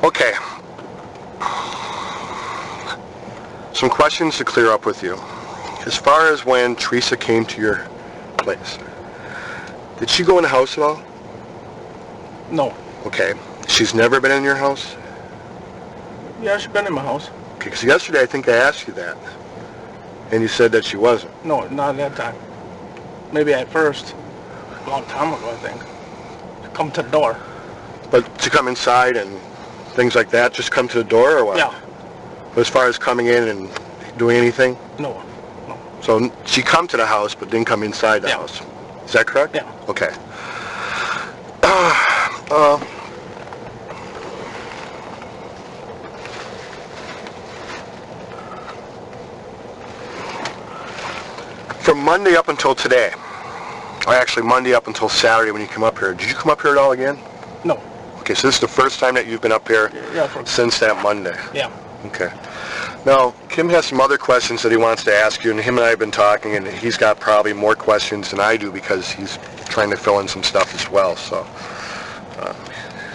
Okay. Some questions to clear up with you. As far as when Teresa came to your place, did she go in the house at all? No. Okay. She's never been in your house? Yeah, she's been in my house. Okay, because yesterday I think I asked you that, and you said that she wasn't. No, not at that time. Maybe at first, a long time ago, I think. Come to the door. But to come inside and things like that, just come to the door or what? Yeah. But as far as coming in and doing anything? No. So she come to the house but didn't come inside the house. Is that correct? Yeah. Okay. From Monday up until today, or actually Monday up until Saturday when you come up here, did you come up here at all again? No. Okay, so this is the first time that you've been up here since that Monday? Yeah. Okay. Now, Kim has some other questions that he wants to ask you, and him and I have been talking, and he's got probably more questions than I do because he's trying to fill in some stuff as well, so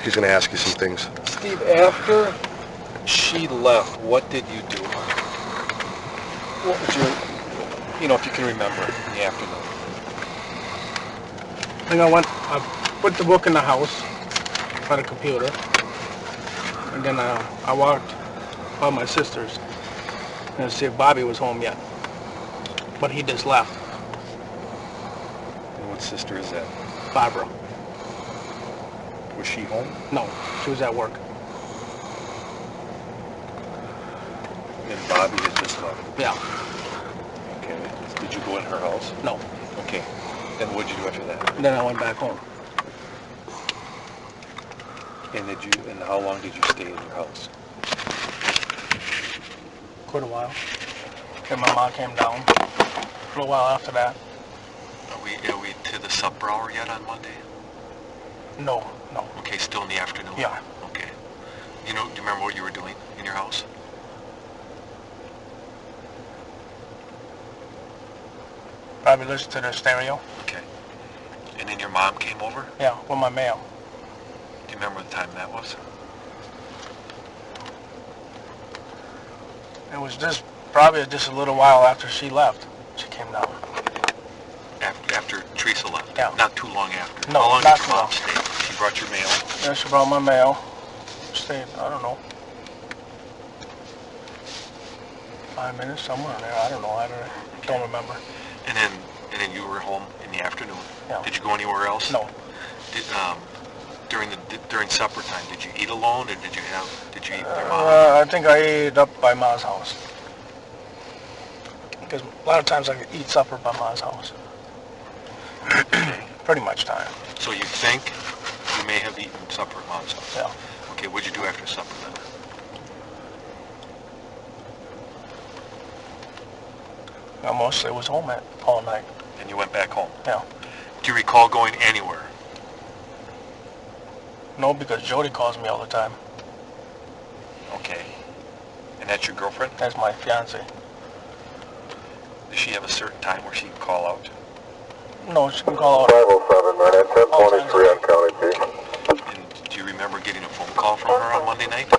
he's going to ask you some things. Steve, after she left, what did you do? What was your, if you can remember, in the afternoon? I think I put the book in the house by the computer, and then I walked by my sister's and see if Bobby was home yet. But he just left. And what sister is that? Barbara. Was she home? No, she was at work. And Bobby had just left? Yeah. Okay. Did you go in her house? No. Okay. And what did you do after that? Then I went back home. And how long did you stay in your house? Quite a while. Then my mom came down. For a while after that. Are we to the supper hour yet on Monday? No. Okay, still in the afternoon? Yeah. Okay. Do you remember what you were doing in your house? Probably listened to the stereo. Okay. And then your mom came over? Yeah, with my mail. Do you remember what time that was? It was probably just a little while after she left. She came down. After Teresa left? Yeah. Not too long after? No, how long not did too your mom long. stay? She brought your mail? Yeah, she brought my mail. Stayed, I don't know, 5 minutes, somewhere in there. I don't know. I don't remember. And then you were home in the afternoon? Yeah. Did you go anywhere else? No. During supper time, did you eat alone, or did you eat with your mom? I think I ate up by Ma's house. Because a lot of times I eat supper by Ma's house. Pretty much time. So you think you may have eaten supper at Mom's house? Yeah. Okay, what'd you do after supper then? I mostly was home all night. And you went back home? Yeah. Do you recall going anywhere? No, because Jody calls me all the time. Okay. And that's your girlfriend? That's my fiance. Does she have a certain time where she can call out? No, she can call out. 507, man, 1023 on County P. And do you remember getting a phone call from her on Monday night?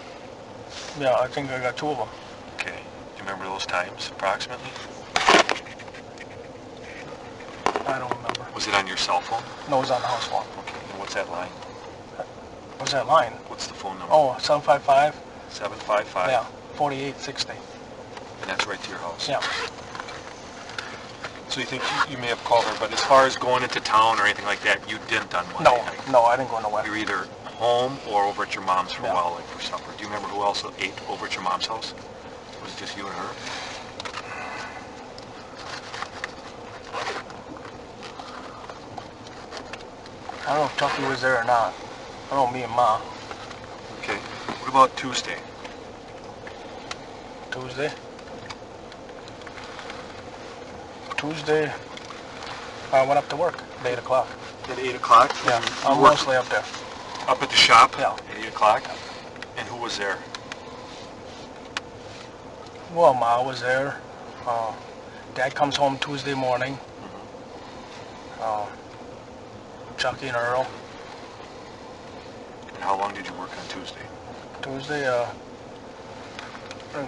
Yeah, I think I got 2 of them. Okay. Do you remember those times, approximately? I don't remember. Was it on your cell phone? No, it was on the house phone. Okay. And what's that line? What's that line? What's the phone number? Oh, 755? 755? Yeah, 4860. And that's right to your house? Yeah. So you think you may have called her, but as far as going into town or anything like that, you didn't on Monday night? No, I didn't go nowhere. You were either home or over at your mom's for Yeah. a while, like for supper. Do you remember who else ate over at your mom's house? Was it just you and her? I don't know if Tucky was there or not. I don't know, me and Ma. Okay. What about Tuesday? Tuesday, I went up to work at 8 o'clock. At 8 o'clock? Yeah, You I'm worked mostly up there. up at the shop? Yeah. At 8 o'clock? And who was there? Well, Ma was there. Dad comes home Tuesday morning. Chucky and Earl. And how long did you work on Tuesday? Tuesday, around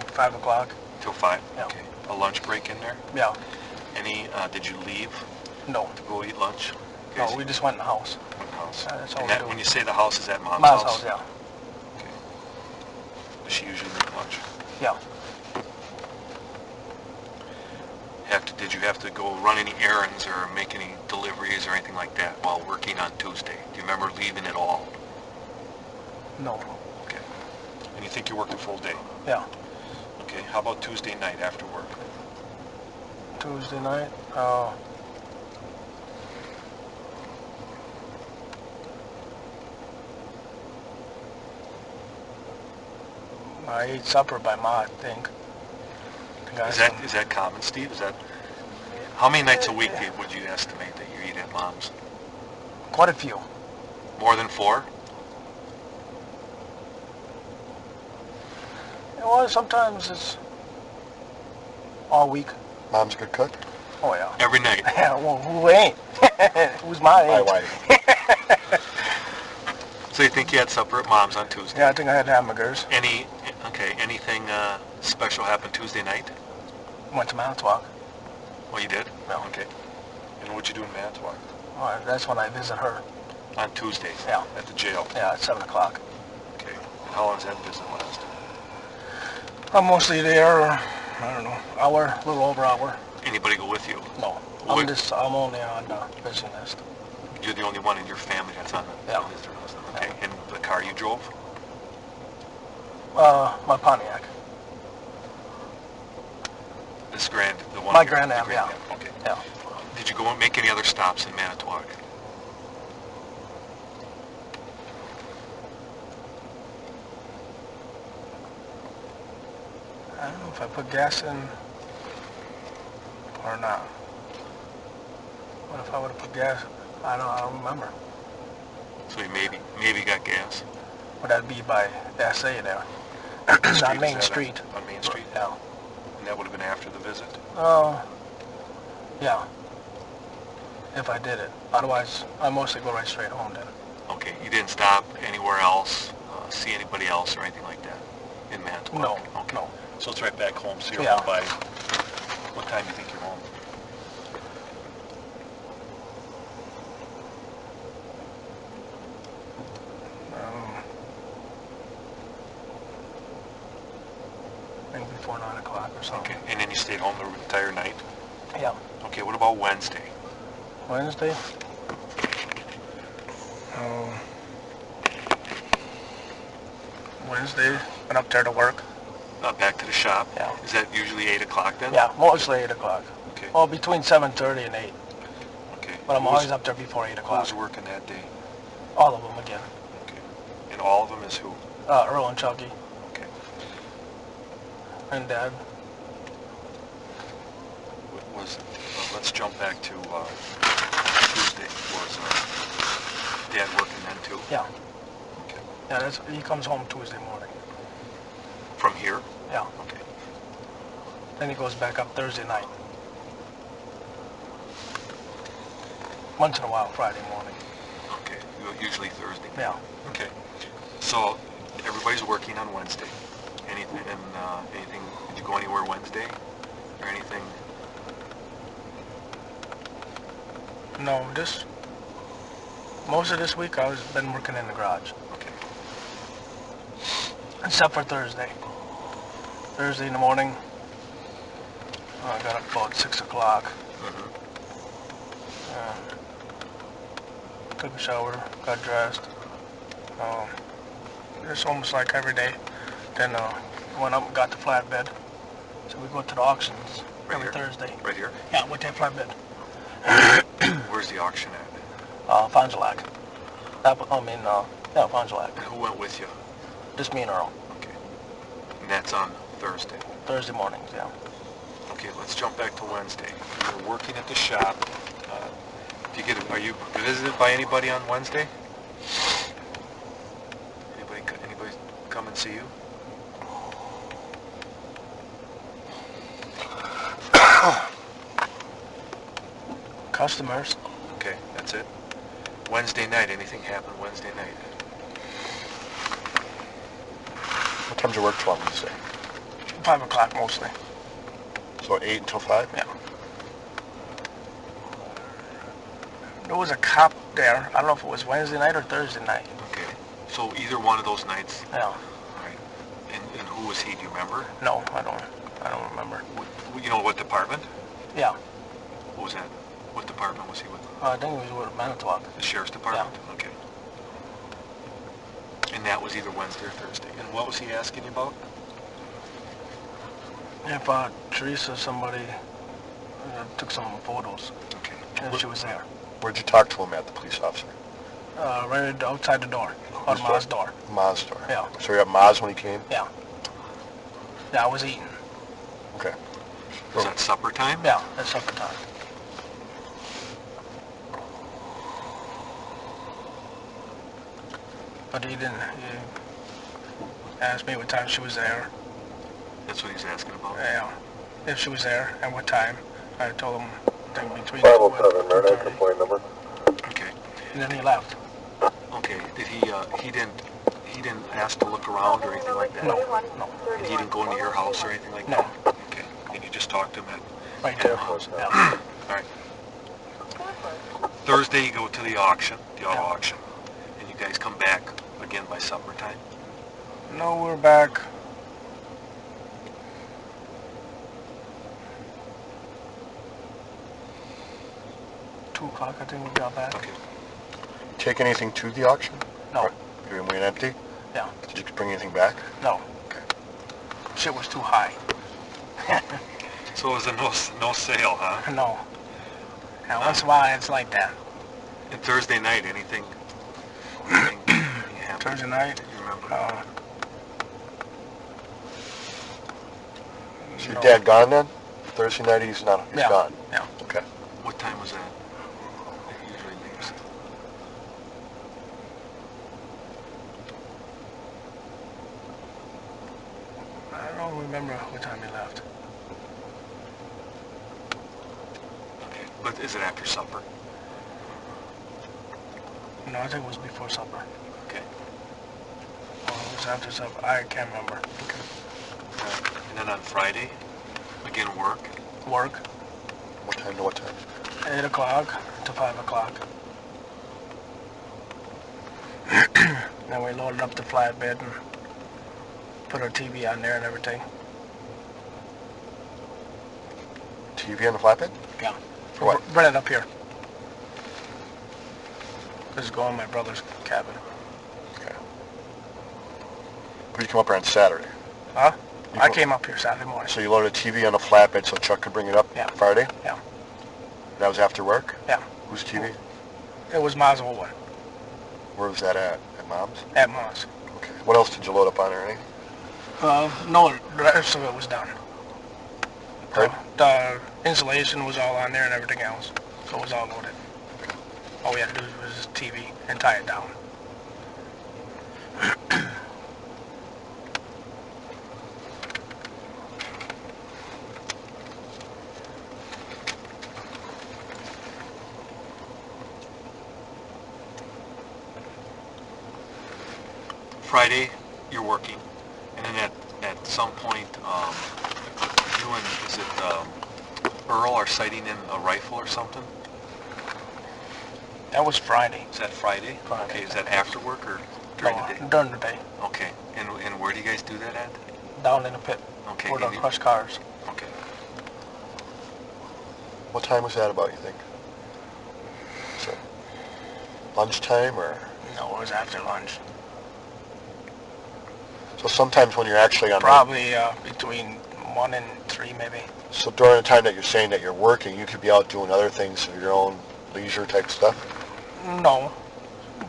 5 o'clock. Till 5? Yeah. Okay. A lunch break in there? Yeah. Did you leave No. to go eat lunch? You No, guys we just went in the house. went house. Yeah, that's all And we that, do. when you say the house, is that Mom's Mom's house? house, yeah. Okay. Does she usually make lunch? Yeah. Did you have to go run any errands or make any deliveries or anything like that while working on Tuesday? Do you remember leaving at all? No. Okay. And you think you worked a full day? Yeah. Okay. How about Tuesday night after work? Tuesday night, I ate supper by Ma, I think. Is that common, Steve? How many nights a week would you estimate that you eat at Mom's? Quite a few. More than 4? Well, sometimes it's all week. Mom's a good cook? Oh, yeah. Every night? Yeah, well, who ain't? Who's my age? So you think you had supper at Mom's on Tuesday? Yeah, I think I had hamburgers. Anything special happened Tuesday night? Went to Manitowoc. Oh, you did? Yeah. Okay. And what'd you do in Manitowoc? Well, that's when I visit her. On Tuesdays? Yeah. At the jail? Yeah, at 7 o'clock. Okay. And how long does that visit last? I'm mostly there, I don't know, hour, a little over hour. Anybody go with you? No, What- I'm only on the visiting list. You're the only one in your family that's on the Yeah. visitor list? Okay. And the car you drove? My Pontiac. This the one? My here, Grand the Am, Grand yeah. Am, okay. Yeah. Did you go and make any other stops in Manitowoc? I don't know if I put gas in or not. What if I would have put gas? I don't remember. So you maybe got gas? Would that be by SA there? Street, On is Main that Street. On Main Street? Yeah. And that would have been after the visit? Yeah. If I did it. Otherwise, I mostly go right straight home then. Okay, you didn't stop anywhere else, see anybody else or anything like that in Manitowoc? No, Okay. no. So it's right back home, so you're Yeah. home by, what time do you think you're home? Maybe before 9 o'clock or something. Okay, and then you stayed home the entire night? Yeah. Okay, what about Wednesday? Wednesday? Wednesday, went up there to work. Back to the shop? Yeah. Is that usually 8 o'clock then? Yeah, mostly 8 o'clock. Okay, Well, between 7:30 and 8. okay. But I'm Who was- always up there before 8 Who o'clock. was working that day? All of them again. Okay. And all of them is who? Earl and Chucky Okay. and Dad. Let's jump back to Tuesday. Was Dad working then too? Yeah. Okay. Yeah, he comes home Tuesday morning. From here? Yeah. Okay. Then he goes back up Thursday night. Once in a while, Friday morning. Okay. Usually Thursday. Yeah. Okay. So everybody's working on Wednesday. Anything? Did you go anywhere Wednesday or anything? No, most of this week I've been working in the garage. Okay. Except for Thursday. Thursday in the morning, I got up about 6 o'clock. Mm-hmm. Took a shower, got dressed. It's almost like every day. Then went up and got the flatbed. So we go to the auctions Right every here? Thursday. Right here? Yeah, with that flatbed. Where's the auction at? Fond du Lac. Fond du Lac. And who went with you? Just me and Earl. Okay. And that's on Thursday. Thursday mornings, yeah. Okay, let's jump back to Wednesday. You're working at the shop. Are you visited by anybody on Wednesday? Anybody come and see you? Customers. Okay, that's it. Wednesday night, anything happened Wednesday night? What time's your work till on Wednesday? 5 o'clock mostly. So 8 until 5? Yeah. There was a cop there. I don't know if it was Wednesday night or Thursday night. Okay. So either one of those nights? Yeah. All right. And who was he? Do you remember? No, I don't remember. You know what department? Yeah. What was that? What department was he with? I think it was with Manitowoc. The sheriff's department? Okay. And that was either Wednesday or Thursday. And what was he asking you about? If Teresa, somebody took some photos, Okay. and she was there. Where'd you talk to him at, the police officer? Right outside the door, on Whose Ma's door. Ma's door? Yeah. So you're at Ma's when he came? Yeah. Yeah, I was eating. Okay. Was that supper time? Yeah, at supper time. But he didn't. He asked me what time she was there. That's what he's asking about? Yeah, if she was there and what time. I told him, I think between 2 507, and Marinette 2:30. complaint number. Okay. And then he left. Okay. Did he didn't ask to look around or anything like that? No, no, And he didn't go into your house or anything like no. that? Okay. And you just talked to him at... Right there. Yeah. All right. Thursday you go to the auction, the auto Yeah. auction, and you guys come back again by supper time? No, we're back. Two o'clock, I think we got back. Okay. Take anything to the auction? No, Or you went empty? yeah, Did you bring anything back? no. Okay. Shit was too high. So it was a no sale, huh? No. Now, once in a while, it's like that. And Thursday night, anything happened? Thursday night, You remember? Is your no. dad gone then? Thursday night he's not, he's Yeah. gone? Yeah. Okay. What time was that? That he usually leaves? I don't remember what time he left. Okay. But is it after supper? No, I think it was before supper. Okay. Or it was after supper. I can't remember. And then on Friday, again work? Work, What time to what time? 8 o'clock to 5 o'clock. Then we loaded up the flatbed and put our TV on there and everything. TV on the flatbed? Yeah. For what? Bring it up here. This is going in my brother's cabin. Okay. But you come up here on Saturday. Huh? You I come- came up here Saturday morning. So you loaded a TV on a flatbed so Chuck could bring it up Yeah. Friday? Yeah. That was after work? Yeah. Whose TV? It was Ma's old one, Where was that at? At Mom's? at Ma's. Okay. What else did you load up on or anything? No, the rest of it was done. Pardon? The insulation was all on there and everything else, so it was all loaded. All we had to do was TV and tie it down. Friday, you're working, and then at some point, you and, is it Earl are sighting in a rifle or something? That was Friday. Is that Friday? Friday. Okay, is that after work or during the day? During the day, Okay, and where do you guys do that at? down in the pit, Okay. where the and you- crushed cars. Okay. What time was that about, you think? So, lunchtime or? No, it was after lunch. So sometimes when you're actually on Probably between 1 and 3 maybe. so during the time that you're saying that you're working, you could be out doing other things of your own leisure type stuff? No,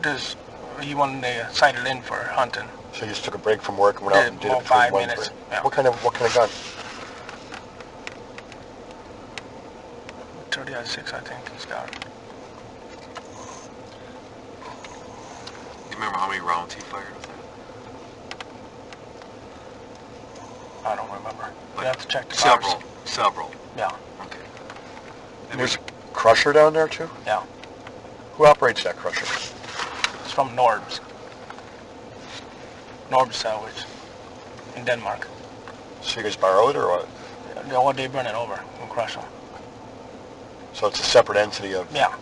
just he wanted to sight it in for hunting. So you just took a break from work and went out and did it About between 5 1 and minutes, 3? yeah. What kind of gun? 30-06, I think he's got. You remember how many rounds he fired with that? I don't remember. You have to check the Several. cars. Several. Yeah, Okay. And there's a crusher down there too? yeah. Who operates that crusher? It's from Norb's. Norb's Salvage. in Denmark. So you guys borrow it or what? They burn it over and crush them. So it's a separate entity of... Yeah.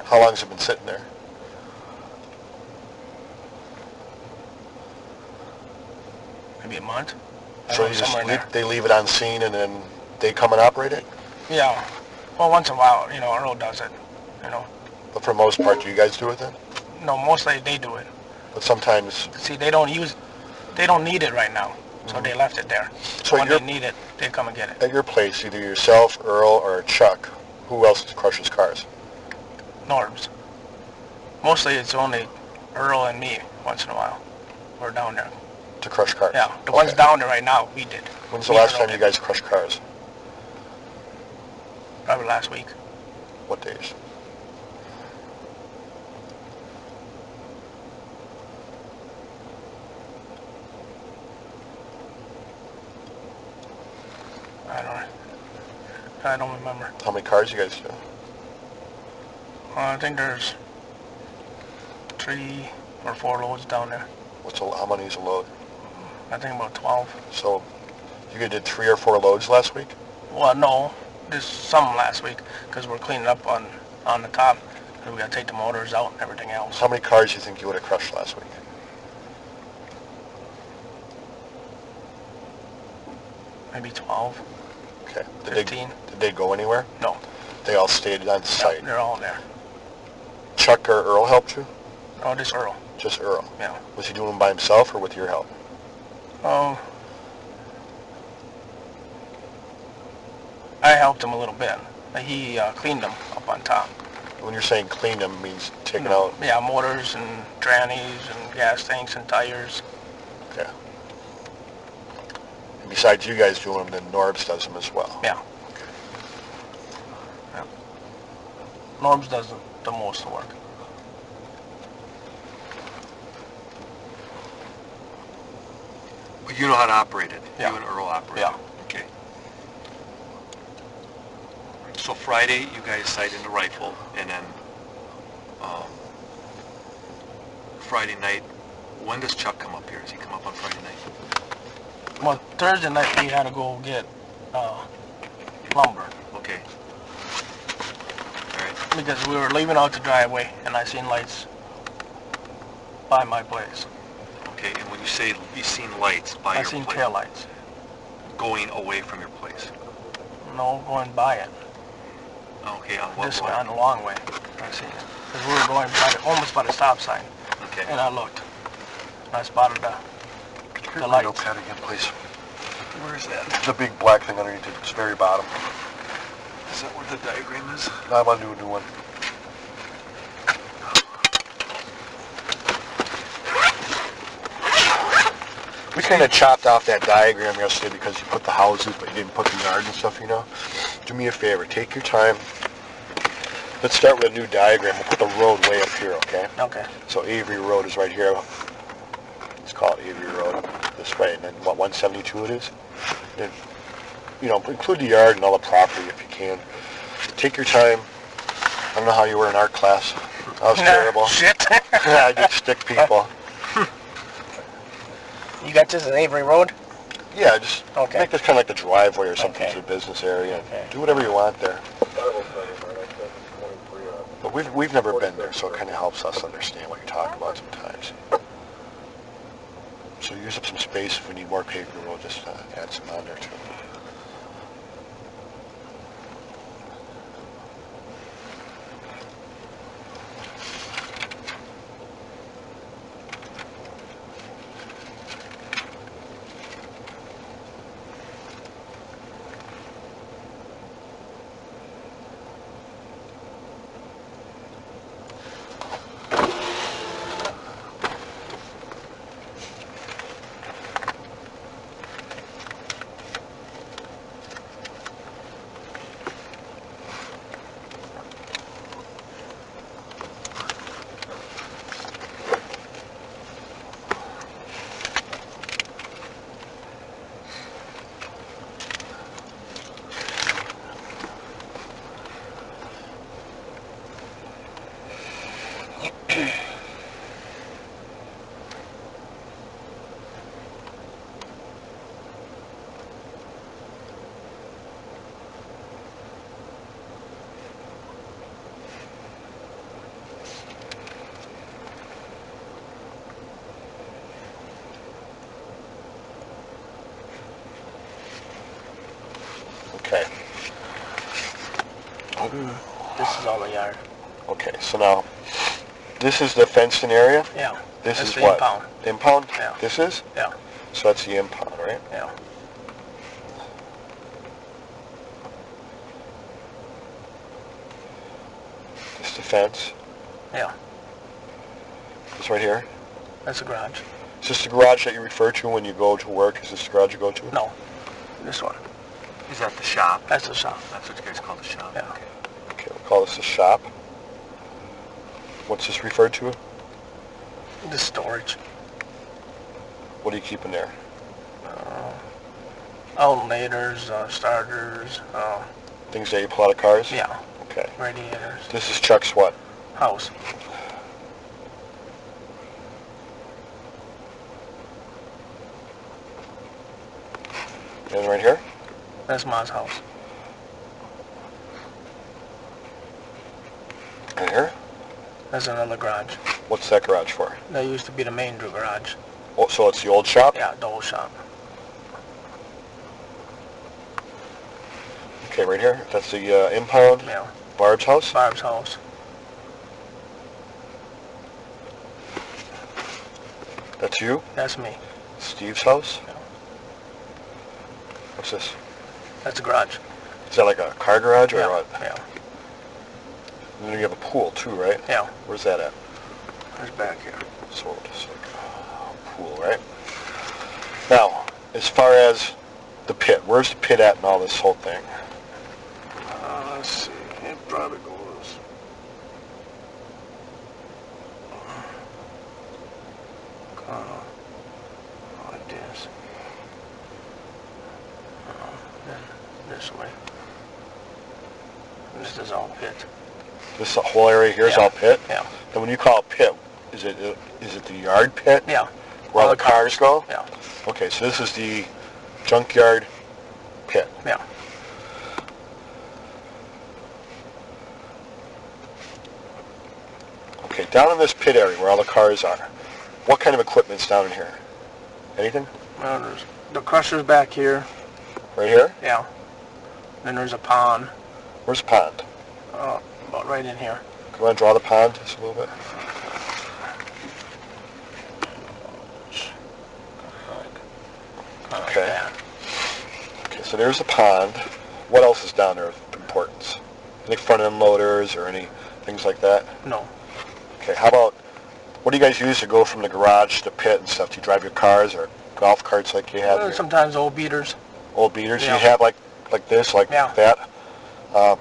How long has it been sitting there? Maybe a month. So you just somewhere in there. they leave it on scene and then they come and operate it? Yeah. Well, once in a while, Earl does it, But for the most part, do you guys do it then? No, mostly they do it. But sometimes... See, they don't need it right now, so they left it there. So when they need it, they come and get it. At your place, either yourself, Earl, or Chuck, who else crushes cars? Norbs. Mostly it's only Earl and me once in a while. We're down there. To crush cars? Yeah, the ones down there right now, we did. When's the last time you guys crushed cars? Probably last week. What days? I don't remember. How many cars you guys do? I think there's 3 or 4 loads down there. How many is a load? I think about 12. So you guys did 3 or 4 loads last week? Well, no, there's some last week because we're cleaning up on the top. And we got to take the motors out and everything else. How many cars do you think you would have crushed last week? Maybe 12, Okay. 15. Did they go anywhere? No, They all stayed on site. they're all there. Chuck or Earl helped you? Oh, this Earl. Just Earl. Yeah. Was he doing them by himself or with your help? Oh, I helped him a little bit. He cleaned them up on top. When you're saying cleaned them, means taking out... Yeah, motors and trannies and gas tanks and tires. Okay. And besides you guys doing them, then Norbs does them as well? Yeah. Yeah. Norbs does the most work. But you know how to operate it? Yeah. You and Earl operate Yeah. it? Okay. So Friday, you guys sight in the rifle, and then Friday night, when does Chuck come up here? Does he come up on Friday night? Well, Thursday night we had to go get lumber Okay. All right. because we were leaving out the driveway and I seen lights by my place. Okay, and when you say you seen lights by I your seen place, tail lights. going away from your place? No, going by it. Okay, on what This way? way, on the long way. I seen it. Because we were going almost by the stop sign. Okay. And I looked. And I spotted the Window lights. pad again, please. Where is that? The big black thing underneath it, it's very bottom. Is that where the diagram is? I want to do a new one. We kind of chopped off that diagram yesterday because you put the houses, but you didn't put the yard and stuff, Do me a favor, take your time. Let's start with a new diagram. We'll put the road way up here, okay? Okay. So Avery Road is right here. Let's call it Avery Road this way, and then what, 172 it is? Then, include the yard and all the property if you can. Take your time. I don't know how you were in art class. I was terrible. Shit. I did stick people. You got this at Avery Road? Yeah, just Okay. make this kind of like the driveway or something Okay. to the business area. Okay. Do whatever you want there. But we've never been there, so it kind of helps us understand what you're talking about sometimes. So use up some space if we need more paper. We'll just add some on there too. This is all the yard. Okay, so now, this is the fenced-in area? Yeah. This That's is the what? impound. Impound? Yeah. This is? Yeah. So that's the impound, right? Yeah. This is the fence. Yeah. This right here. That's the garage. Is this the garage that you refer to when you go to work? Is this the garage you go to? No. This one. Is that the shop? That's the shop. That's what you guys call the shop? Yeah. Okay. Okay, we'll call this the shop. What's this referred to? The storage. What do you keep in there? Alternators, starters, Things that you pull out of cars? yeah, Okay. radiators. This is Chuck's what? House. And right here? That's Ma's house. Right here? That's another garage. What's that garage for? That used to be the main garage. Oh, so it's the old shop? Yeah, the old shop. Okay, right here. That's the impound. Yeah. Barb's house? Barb's house. That's you? That's me. Steve's house? Yeah. What's this? That's the garage. Is that like a car garage or Yeah. what? Yeah. And then you have a pool too, right? Yeah. Where's that at? It's back here. So it's like a pool, right? Now, as far as the pit, where's the pit at in all this whole thing? Let's see. It probably goes. Like this. Then this way. This is all pit. This whole area here is Yeah. all pit? Yeah. And when you call it pit, is it the yard pit? Yeah. Where all the cars go? Yeah. Okay, so this is the junkyard pit. Yeah. Okay, down in this pit area where all the cars are, what kind of equipment's down in here? Anything? Well, there's the crusher's back here. Right here? Yeah. Then there's a pond. Where's the pond? About right in here. Can you want to draw the pond just a little bit? Like Okay. that. Okay, so there's a pond. What else is down there of importance? Any front end loaders or any things like that? No. Okay, how about, what do you guys use to go from the garage to the pit and stuff? Do you drive your cars or golf carts like you have here? Sometimes old beaters. Old beaters? Yeah. You have like this, like Yeah. that?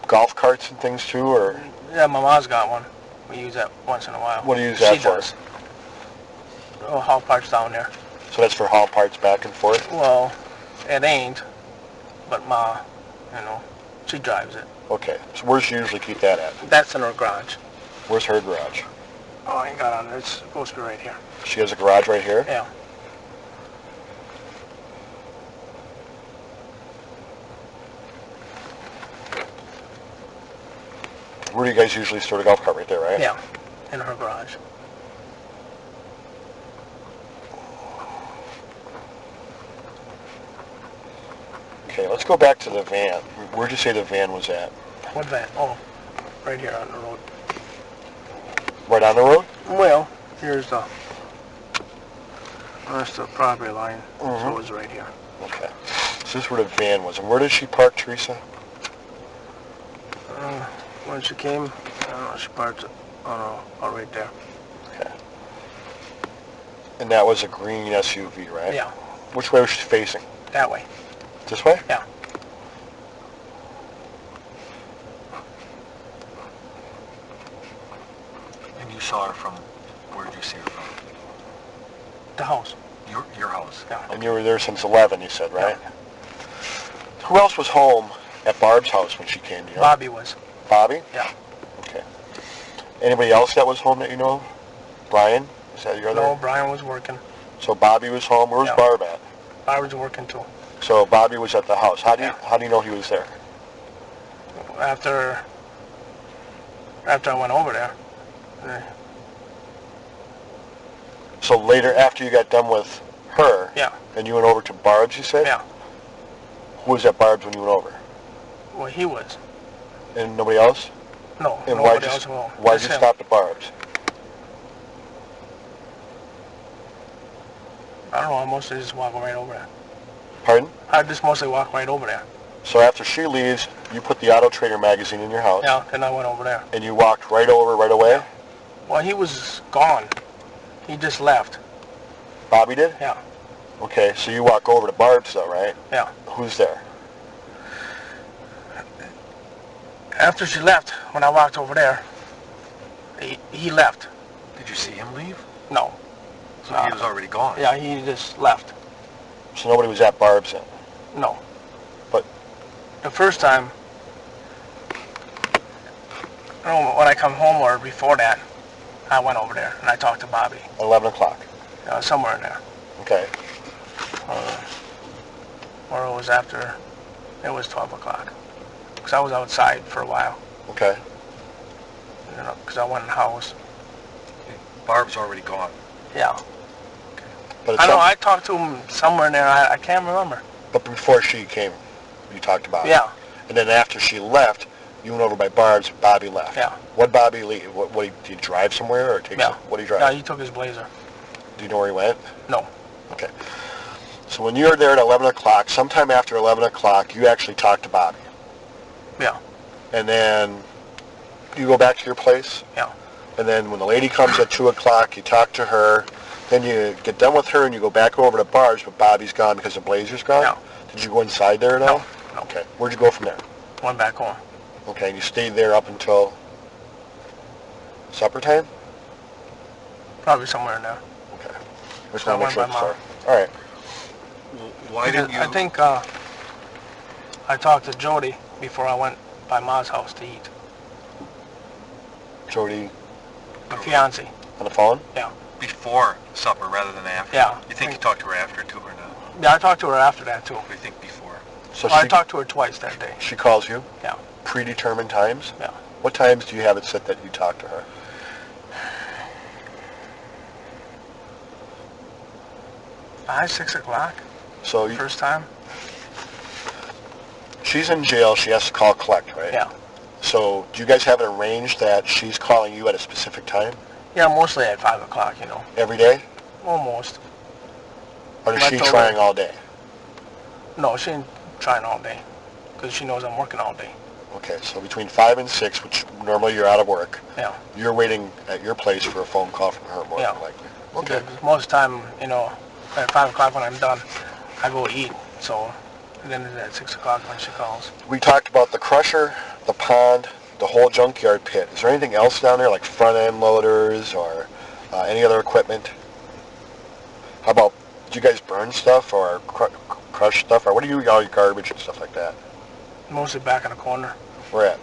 Golf carts and things too, or Yeah, my mom's got one. We use that once in a while. what do you use that She for? does. Oh, haul parts down there. So that's for haul parts back and forth? Well, it ain't, but Ma, she drives it. Okay, so where does she usually keep that at? That's in her garage. Where's her garage? Oh, I ain't got on there. It's supposed to be right here. She has a garage right here? Yeah. Where do you guys usually store the golf cart? Right there, right? Yeah, in her garage. Okay, let's go back to the van. Where'd you say the van was at? What van? Oh, right here on the road. Right on the road? Well, here's that's the property line, Mhm. so it's right here. Okay. So this is where the van was. And where did she park, Teresa? When she came, I don't know, she parked it right there. Okay. And that was a green SUV, right? Yeah, Which way was she facing? that way. This way? Yeah. And you saw her from, where did you see her from? The house. Your house? Yeah. And you were there since 11, you said, right? Who else was home at Barb's house when she came? Do you know? Bobby was. Bobby? Yeah. Okay. Anybody else that was home that you know of? Brian? Is that your other? No, Brian was working. So Bobby was home. Where was Yeah. Barb at? Bobby was working too. So Bobby was at the house. How do you Yeah. how do you know he was there? After I went over there, So later, after you got done with her, yeah, and you went over to Barb's, you said? yeah. Who was at Barb's when you went over? Well, he was. And nobody else? No, And nobody else at all. why'd Just you him. stop at Barb's? I don't know, I mostly just walk right over there. Pardon? I just mostly walk right over there. So after she leaves, you put the Auto Trader magazine in your house, Yeah, then I went over there. and you walked right over right away? Yeah. Well, he was gone. He just left. Bobby did? Yeah. Okay, so you walk over to Barb's though, right? Yeah. Who's there? After she left, when I walked over there, he left. Did you see him leave? No. So he was already gone. Yeah, he just left. So nobody was at Barb's then? No. But The first time, I don't know, when I come home or before that, I went over there and I talked to Bobby. 11 o'clock. Somewhere in there. Okay. Or it was after, it was 12 o'clock. Because I was outside for a while, Okay. you know, because I went in the house. Barb's already gone. Yeah. But I know, I talked to him somewhere in there, I can't remember. But before she came, you talked about it. Yeah. And then after she left, you went over by Barb's, Bobby left. Yeah. What Bobby leave? What did he drive somewhere or take Yeah. what did he drive? Yeah, he took his Blazer. Do you know where he went? No. Okay. So when you were there at 11 o'clock, sometime after 11 o'clock, you actually talked to Bobby. Yeah. And then you go back to your place. Yeah. And then when the lady comes at 2 o'clock, you talk to her. Then you get done with her and you go back over to Barb's, but Bobby's gone because the Blazer's gone? Yeah. Did you go inside there at all? No. Okay. Where'd you go from there? Went back home. Okay, and you stayed there up until supper time? Probably somewhere in there. Okay. Just I want to make went sure by it's Mom. there. All right. Why didn't you? I think I talked to Jody before I went by Ma's house to eat. Jody My fiance. on the phone? Yeah. Before supper rather than after? Yeah. You think you talked to her after too or not? Yeah, I talked to her after that too. Or you think before? So Well, I talked to her twice that day. she calls you? Yeah. Predetermined times? Yeah. What times do you have it set that you talk to her? Five, 6 o'clock. So you, First time. she's in jail. She has to call collect, right? Yeah. So do you guys have it arranged that she's calling you at a specific time Yeah, mostly at 5 o'clock, you know. every day? Almost. Or is I she told trying her. all day? No, she ain't trying all day. Because she knows I'm working all day. Okay, so between 5 and 6, which normally you're out of work, Yeah. you're waiting at your place for a phone call from her, more Yeah. than likely. Okay. Because most of the time, you know, at 5 o'clock when I'm done, I go eat. So then it's at 6 o'clock when she calls. We talked about the crusher, the pond, the whole junkyard pit. Is there anything else down there, like front-end loaders or any other equipment? How about, do you guys burn stuff or crush stuff? Or what do you do with all your garbage and stuff like that? Mostly back in the corner. Where at?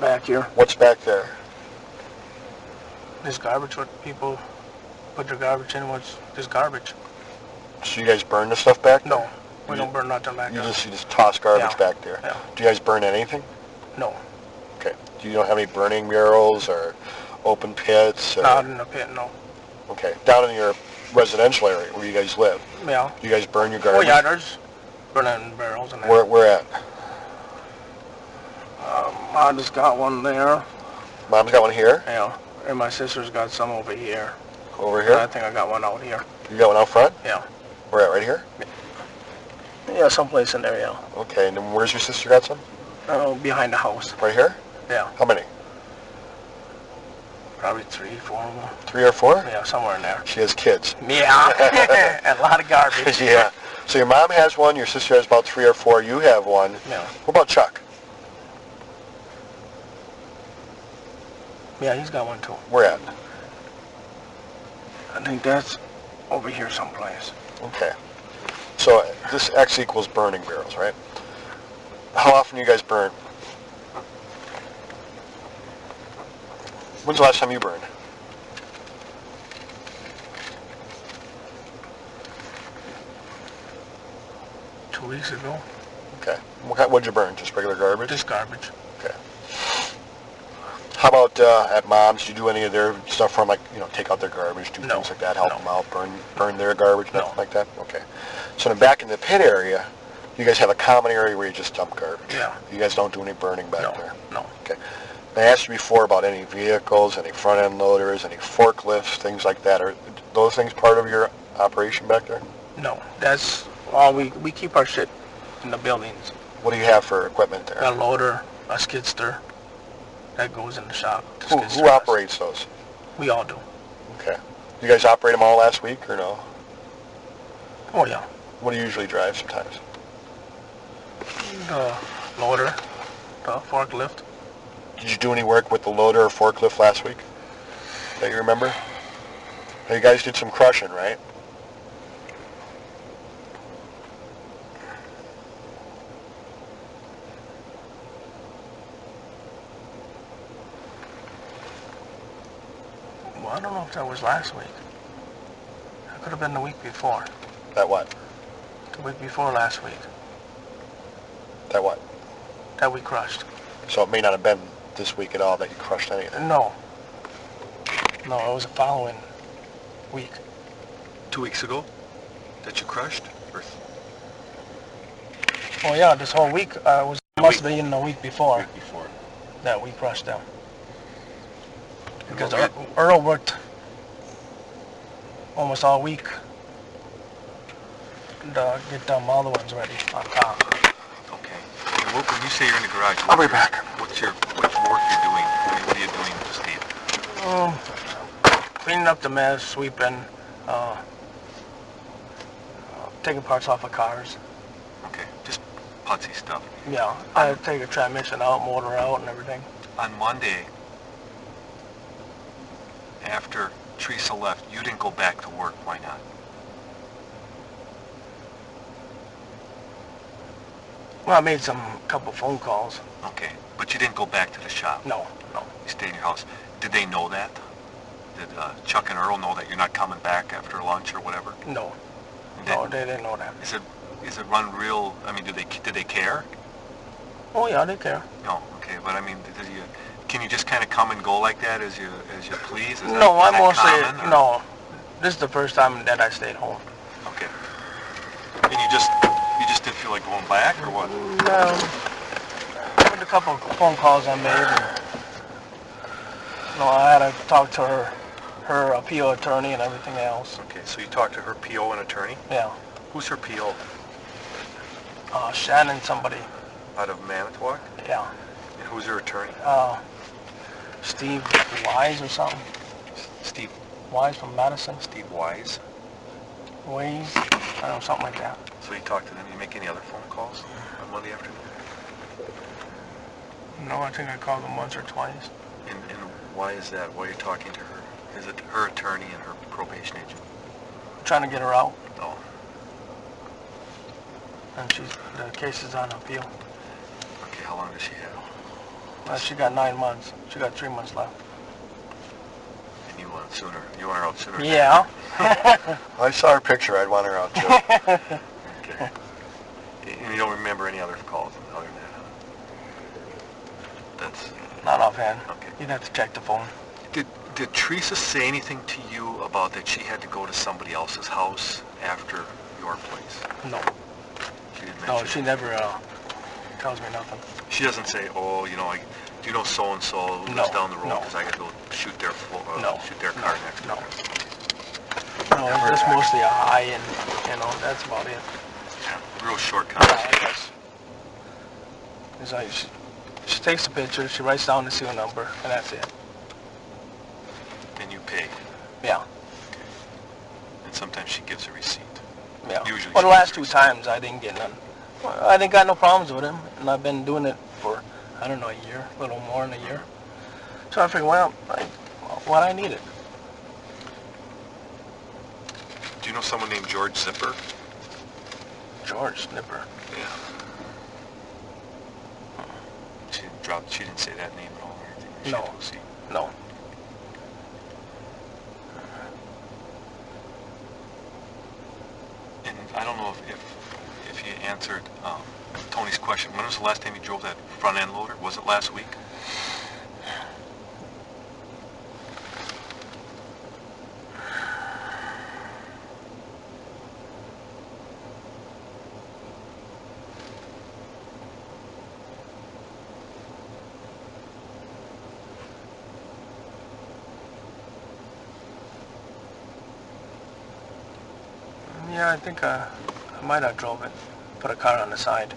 Back here. What's back there? This garbage, what people put their garbage in was this garbage. So you guys burn the stuff back there? No, we don't burn nothing back You there. just toss garbage Yeah. back there? Yeah. Do you guys burn anything? No, Okay. Do you don't have any burning murals or open pits? Or, not in the pit, no. Okay. Down in your residential area where you guys live, Yeah. do you guys burn your Oh garbage? yeah, there's burning barrels and that. Where at? I just got one there. Mom's got one here? Yeah. And my sister's got some over here. Over And I here? think I got one out here. You got one out front? Yeah. Where at? Right here? Yeah, someplace in there, yeah. Okay. And then where's your sister got some? Behind the house. Right here? Yeah. How many? Probably 3, 4 of them. 3 or 4? Yeah, somewhere in there. She has kids. Yeah. And a lot of garbage. Yeah. So your mom has one, your sister has about 3 or 4, you have one. Yeah. What about Chuck? Yeah, he's got one too. Where at? I think that's over here someplace. Okay. So this X equals burning barrels, right? How often do you guys burn? When's the last time you burned? Two weeks ago. Okay. What'd you burn? Just regular garbage? This garbage. Okay. How about at Mom's? Do you do any of their stuff from, like, you know, take out their garbage, do No. things like that, help No. them out, burn their garbage, nothing No. like that? Okay. So then back in the pit area, You guys have a common area where you just dump garbage? Yeah. You guys don't do any burning back No, there? no. Okay. I asked you before about any vehicles, any front-end loaders, any forklifts, things like that. Are those things part of your operation back there? No, that's all we keep our shit in the buildings. What do you have for equipment there? A loader, a skidster, that goes in the shop. The Who skidster does. operates those? We all do. Okay. You guys operate them all last week or no? Oh yeah. What do you usually drive sometimes? The loader, the forklift. Did you do any work with the loader or forklift last week that you remember? Now, you guys did some crushing, right? Well, I don't know if that was last week. That could have been the week before. That what? The week before last week. That what? That we crushed. So it may not have been this week at all that you crushed anything. No. No, it was the following week. 2 weeks ago that you crushed? Or Oh yeah, this whole week must have been the week before week before? that we crushed them. Because what Earl worked almost all week to get them all the ones ready on top. Okay. And when you say you're in the garage, I'll be back. What's work you're doing? What are you doing, Steve? Cleaning up the mess, sweeping, taking parts off of cars. Okay, just putsy stuff. Yeah, I take a transmission out, motor out, and everything. On Monday, after Teresa left, you didn't go back to work. Why not? Well, I made couple phone calls. Okay, but you didn't go back to the shop. No. You stayed in your house. Did they know that? Did Chuck and Earl know that you're not coming back after lunch or whatever? No. And No, they didn't know that. Is it run real? I mean, did they care? Oh yeah, they care. No. Okay, but I mean, can you just kind of come and go like that as you please? Is No, that, I is that mostly common, or- no. This is the first time that I stayed home. Okay. And you just didn't feel like going back, or what? No. With a couple of phone calls I made, and, I had to talk to her appeal attorney and everything else. Okay, so you talked to her PO and attorney? Yeah. Who's her PO? Shannon somebody. Out of Manitowoc? Yeah. And who's her attorney? Steve Wise or something. Steve Wise from Madison. Wise. Wise. I don't know, something like that. So you talked to them. You make any other phone calls on Monday afternoon? No, I think I called them once or twice. And why is that? Why are you talking to her? Is it her attorney and her probation agent? I'm trying to get her out, No. and the case is on appeal. Okay, how long does she have? She got 9 months. She got 3 months left. And you want sooner? You want her out sooner? Yeah. I saw her picture. I'd want her out too. Okay. And you don't remember any other calls other than that? Huh? That's... Not offhand. Okay. You'd have to check the phone. Did Teresa say anything to you about that she had to go to somebody else's house after your place? No. She didn't No, mention she it? never tells me nothing. She doesn't say, oh, do you know so-and-so who lives No, down the road no. because I got to go shoot their No, shoot their car next no. door. No, it's just mostly a high, and, that's about it. Yeah, real short Yeah, I conversation. guess. It's like she takes a picture, she writes down the serial number, and that's it. And you pay. Yeah. And sometimes she gives a receipt. Yeah. Usually Well, the she last gives 2 times I didn't get none. I didn't got no problems with him, and I've been doing it for, I don't know, a year, a little more than a year. So I figured, what I needed. Do you know someone named George Zipper? George Snipper. Yeah. She didn't say that name at all or anything? She No. had to see. No. And I don't know if you answered Tony's question. When was the last time you drove that front end loader? Was it last week? Yeah, I think I might have drove it. Put a car on the side.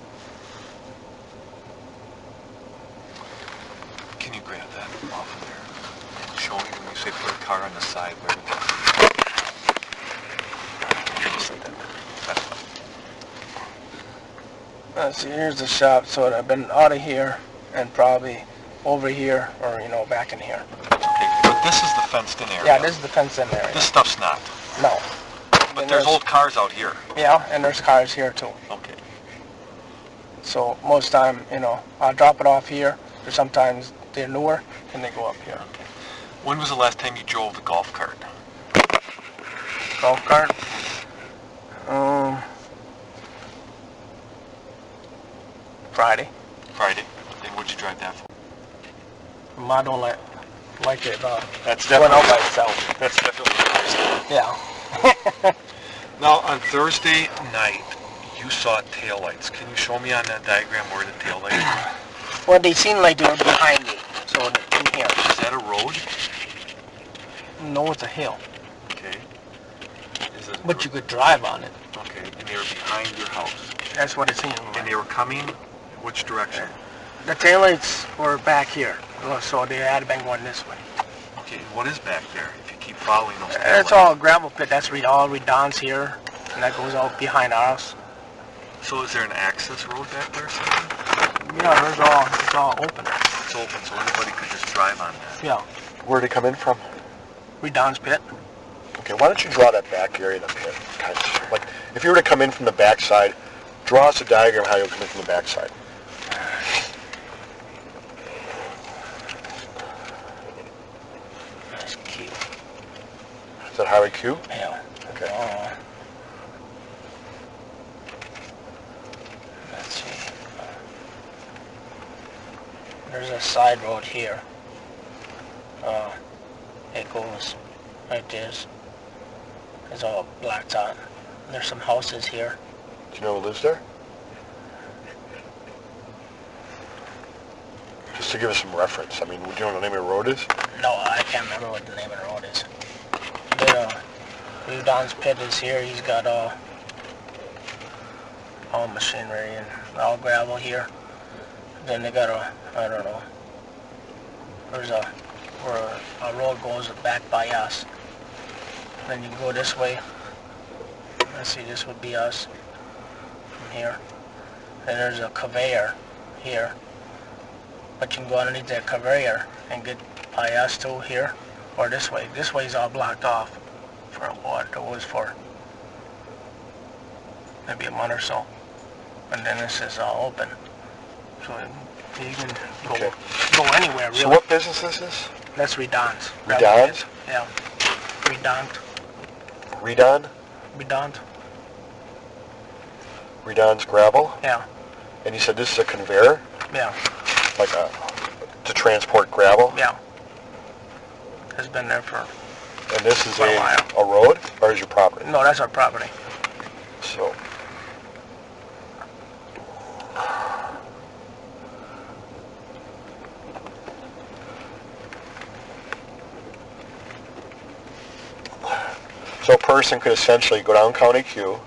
Can you grab that off of there? And show me when you say put a car on the side, where would that be? Just like that. That's fine. Let's see, here's the shop, so I've been out of here and probably over here or, back in here. Okay, but this is the fenced-in area. Yeah, this is the fenced-in area. This stuff's not. No. But And there's old cars out here. Yeah, and there's cars here too. Okay. So most time, I'll drop it off here, or sometimes they're newer and they go up here. When was the last time you drove the golf cart? Golf cart? Friday. Friday. And what'd you drive that for? I don't like it That's going out by definitely, itself. that's definitely nice. Yeah. Now, on Thursday night, you saw taillights. Can you show me on that diagram where the taillights were? Well, they seem like they were behind me, so in here. Is that a road? No, it's a hill, Okay. Is it? but you could drive on it. Okay, and they were behind your house. That's what it seemed And like. they were coming which direction? The taillights were back here, so they had been going this way. Okay, and what is back there if you keep following those taillights? It's all gravel pit. That's all Redon's here, and that goes out behind ours. So is there an access road back there or something? Yeah, it's all open. It's open, so anybody could just drive on that. Yeah, Where'd he come in from? Redon's pit. Okay, why don't you draw that back area of the pit? Kind of, like, if you were to come in from the backside, draw us a diagram how you'll come in from the backside. That's cute. Is that Highway Q? Yeah. Okay. Let's see. There's a side road here. It goes like this. It's all blacked out. There's some houses here. Do you know who lives there? Just to give us some reference. I mean, do you know what the name of the road is? No, I can't remember what the name of the road is. Don's pit is here. He's got all machinery and all gravel here. Then they got I don't know. There's where a road goes back by us. Then you go this way. Let's see, this would be us from here. Then there's a conveyor here. But you can go underneath that conveyor and get by us too here, or this way. This way's all blocked off for what it was for maybe a month or so. And then this is all open. So you can Okay. go anywhere really. So what business is this? That's Redon's. Redon's? Yeah. Redon. Redon? Redon. Redon's gravel? Yeah. And you said this is a conveyor? Yeah. Like to transport gravel? Yeah. It's been there for... And this is For a while. a road, or is your property? No, that's our property. So, so a person could essentially go down County Q,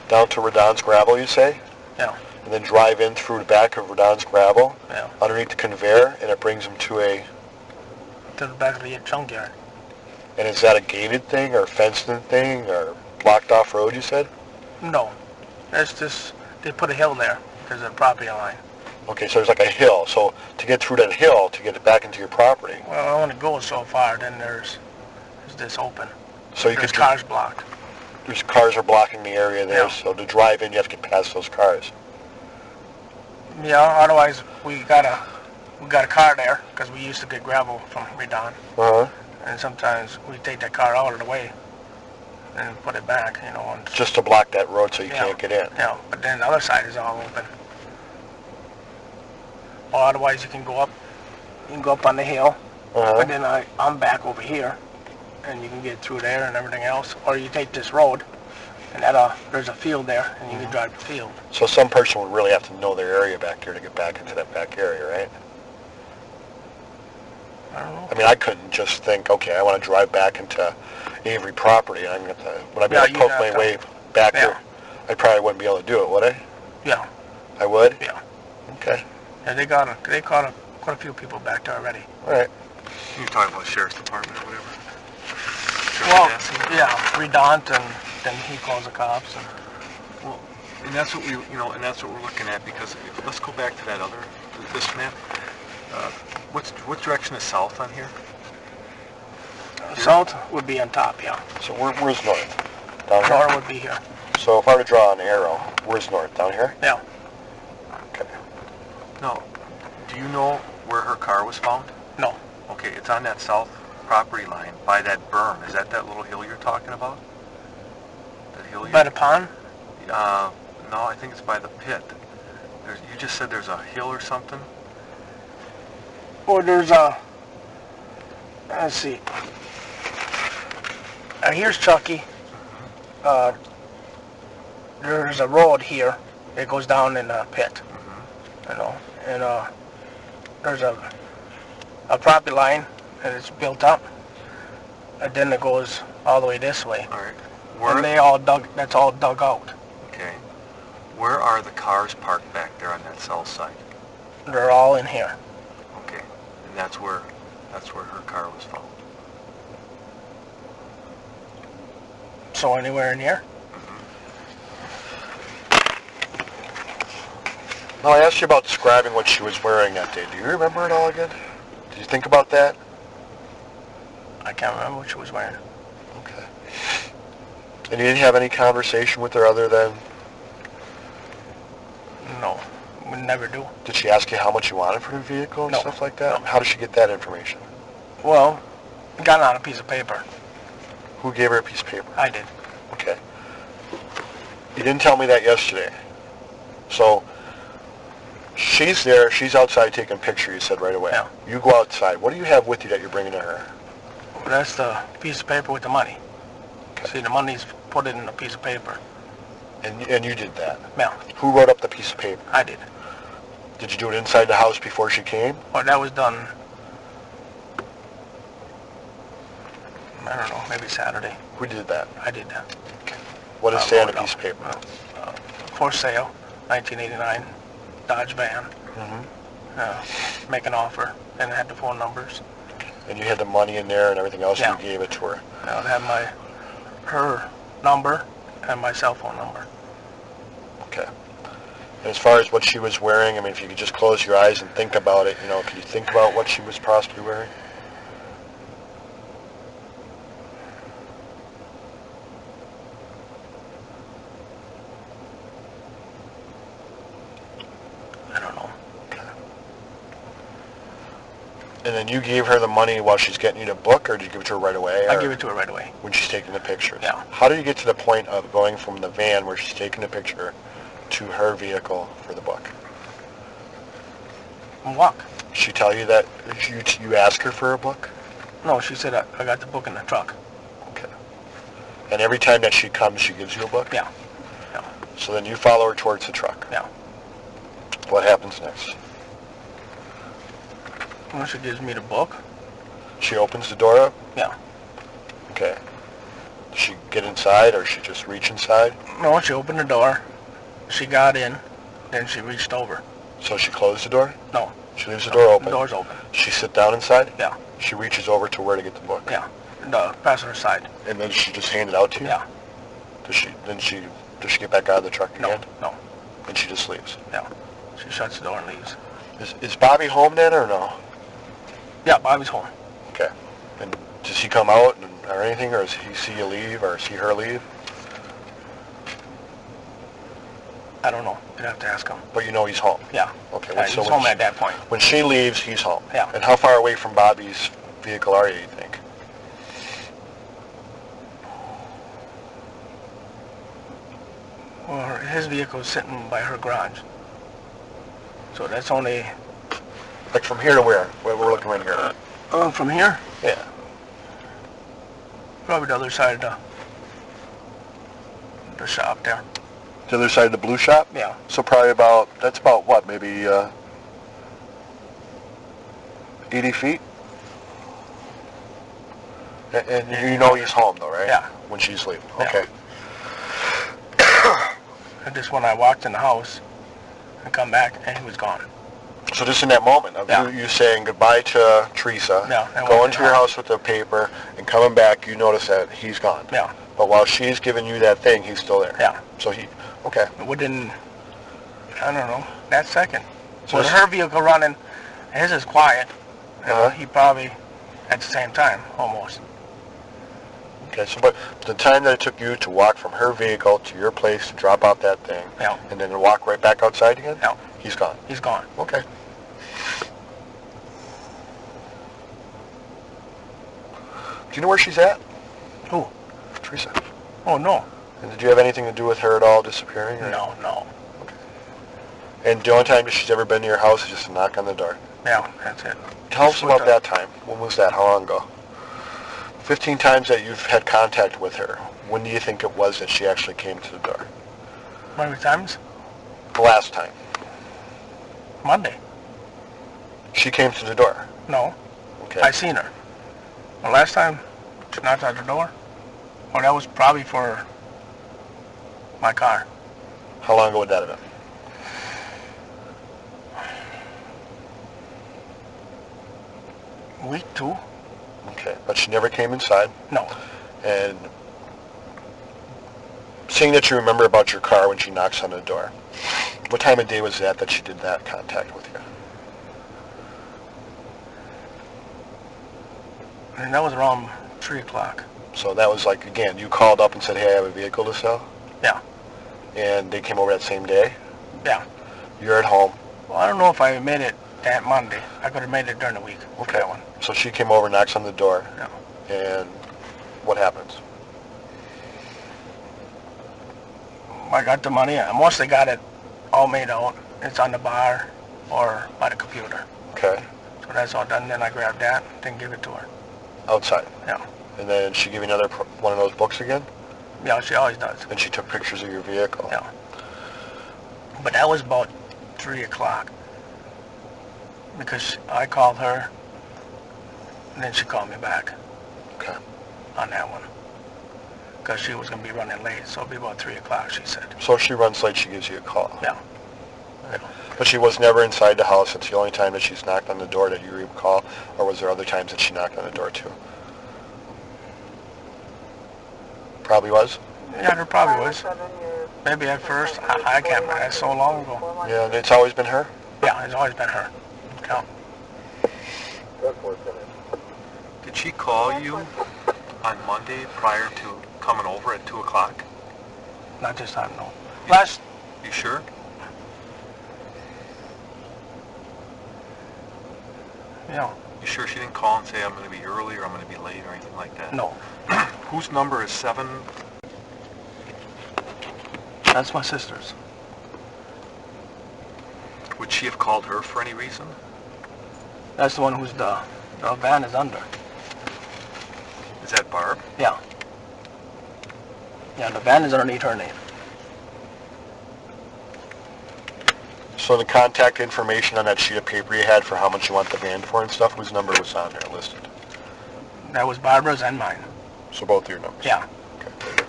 down to Redon's gravel, you say? Yeah. And then drive in through the back of Redon's gravel, Yeah. underneath the conveyor, and it brings them to a... To the back of the junkyard. And is that a gated thing, or fenced-in thing, or blocked-off road, you said? No. That's just... They put a hill there because of the property line. Okay, so there's like a hill. So to get through that hill, to get it back into your property, Well, I only go so far, then there's this open. so you There's could... cars blocked. There's cars are blocking the area there, Yeah. so to drive in, you have to get past those cars. Yeah, otherwise we got a car there because we used to get gravel from Redon. Uh-huh. And sometimes we take that car out of the way and put it back, and Just to block that road so you Yeah. can't get in. yeah, but then the other side is all open. Or otherwise you can go up on the hill, Uh-huh. but then I'm back over here, and you can get through there and everything else. Or you take this road, and there's a field there, and you can drive the field. So some person would really have to know their area back here to get back into that back area, right? I don't know. I mean, I couldn't just think, okay, I want to drive back into Avery property, and I'm going to... Would I be Yeah, able to you'd poke my have to. way back Yeah. there, I probably wouldn't be able to do it, would I? Yeah, I would? yeah. Okay. Yeah, they caught quite a few people back there already. All right. You're talking about sheriff's department or whatever? Well, Sheriff's yeah, redaunt, and then he calls the cops. And Well, and that's what and that's what we're looking at, because let's go back to that this map. What direction is south on here? south would be on top, yeah. So where's north? Down here? North would be here. So if I were to draw an arrow, where's north? Down here? Yeah. Okay. No. Do you know where her car was found? No. Okay, it's on that south property line by that berm. Is that little hill you're talking about? That hill By the pond? No, I think it's by the pit. You just said there's a hill or something? Or there's a, let's see. Here's Chucky. There's a road here. It goes down in a pit. You know, and there's a property line, and it's built up. And then it goes all the way this way. All right. And that's all dug out. Okay. Where are the cars parked back there on that south side? They're all in here. Okay. And that's where her car was found. So anywhere in here? Now, I asked you about describing what she was wearing that day. Do you remember it all again? Did you think about that? I can't remember what she was wearing. Okay. And you didn't have any conversation with her other than, No, we never do. did she ask you how much you wanted for the vehicle and No. stuff like that? No. How did she get that information? Well, it got on a piece of paper. Who gave her a piece of paper? I did. Okay. You didn't tell me that yesterday. So, she's there, she's outside taking a picture, you said right away. Yeah. You go outside. What do you have with you that you're bringing to her? Well, that's the piece of paper with the money. Okay. See, the money's put it in a piece of paper. And you did that. Yeah, Who wrote up the piece of paper? I did. Did you do it inside the house before she came? Well, that was done, I don't know, maybe Saturday. Who did that? I did that. What does it say on the piece of paper? For sale, 1989, Dodge van. Make an offer, and it had the phone numbers. And you had the money in there and everything else, Yeah. and you gave it to her. Now it had her number and my cell phone number. Okay. And as far as what she was wearing, I mean, if you could just close your eyes and think about it, can you think about what she was possibly wearing? I don't know. And then you gave her the money while she's getting you the book, or did you give it to her right away? I or gave it to her right away. when she's taking the pictures? Yeah. How did you get to the point of going from the van where she's taking the picture to her vehicle for the book? And walk. Did she tell you that you asked her for a book? No, she said I got the book in the truck. Okay. And every time that she comes, she gives you a book? Yeah. So then you follow her towards the truck. Yeah. What happens next? Well, she gives me the book. She opens the door up? Yeah. Okay. Does she get inside, or she just reach inside? No, she opened the door. She got in. Then she reached over. So she closed the door? No. She leaves the door open? The door's open. She sit down inside? Yeah. She reaches over to where to get the book? Yeah. The passenger side. And then she just hand it out to you? Yeah. Does she get back out of the truck No. again? No. And she just leaves? Yeah. She shuts the door and leaves. Is Bobby home then, or no? Yeah, Bobby's home. Okay. And does he come out or anything, or does he see you leave, or see her leave? I don't know. You'd have to ask him. But you know he's home? Yeah. Okay. Yeah, he's home at that point. When she leaves, he's home? Yeah. And how far away from Bobby's vehicle are you think? Well, his vehicle's sitting by her garage. So that's only... Like from here to where? Where we're looking right here? from here? Yeah. Probably the other side of the shop there. The other side of the blue shop? Yeah. So probably that's about what, maybe 80 feet? And you know he's home though, right? Yeah. When she's leaving? Yeah. Okay. And just when I walked in the house and come back, and he was gone. So just in that moment of Yeah. you saying goodbye to Teresa, Yeah, and going walked to in your the house with the paper, and coming back, you notice that he's gone. Yeah, But while she's giving you that thing, he's still there. yeah. So okay. Within, I don't know, that second. So With this- her vehicle running, his is quiet. Uh-huh. He probably, at the same time, almost. Okay, so but the time that it took you to walk from her vehicle to your place to drop off that thing, Yeah. and then to walk right back outside again, Yeah. he's gone. He's gone. Okay. Do you know where she's at? Who? Teresa. Oh, no. And did you have anything to do with her at all disappearing? Or? No, no. And the only time that she's ever been to your house is just a knock on the door. Yeah, that's it. Tell us Just about with that time. When was that? How long ago? 15 times that you've had contact with her. When do you think it was that she actually came to the door? How many times? The last time. Monday. She came to the door. No, Okay. I seen her. The last time she knocked at the door, well, that was probably for my car. How long ago would that have been? Week 2? Okay. But she never came inside. No. And seeing that you remember about your car when she knocks on the door, what time of day was that she did that contact with you? And that was around 3 o'clock. So that was like, again, you called up and said, hey, I have a vehicle to sell? Yeah. And they came over that same day? Yeah. You're at home. Well, I don't know if I made it that Monday. I could have made it during the week. for Okay. That one. So she came over, knocks on the door, Yeah. and what happens? I got the money. I mostly got it all made out. It's on the bar or by the computer. Okay. So that's all done. Then I grabbed that, then give it to her. Outside. Yeah. And then she gave you another one of those books again? Yeah, she always does. And she took pictures of your vehicle? Yeah. But that was about 3 o'clock. Because I called her, and then she called me back Okay. on that one. Because she was going to be running late, so it'll be about 3 o'clock, she said. So if she runs late, she gives you a call? Yeah. But she was never inside the house. It's the only time that she's knocked on the door that you recall, or was there other times that she knocked on the door too? Probably was. Yeah, there probably was. Maybe at first. I can't remember. That's so long ago. Yeah, and it's always been her? Yeah, it's always been her. Yeah. Did she call you on Monday prior to coming over at 2 o'clock? Not this time, no. Last, You sure? yeah, You sure she didn't call and say, I'm going to be early or I'm going to be late or anything like that? no. Whose number is 7? That's my sister's. Would she have called her for any reason? That's the one who's the van is under. Is that Barb? Yeah. Yeah, the van is underneath her name. So the contact information on that sheet of paper you had for how much you want the van for and stuff, whose number was on there listed? That was Barbara's and mine. So both of your numbers? Yeah. Okay.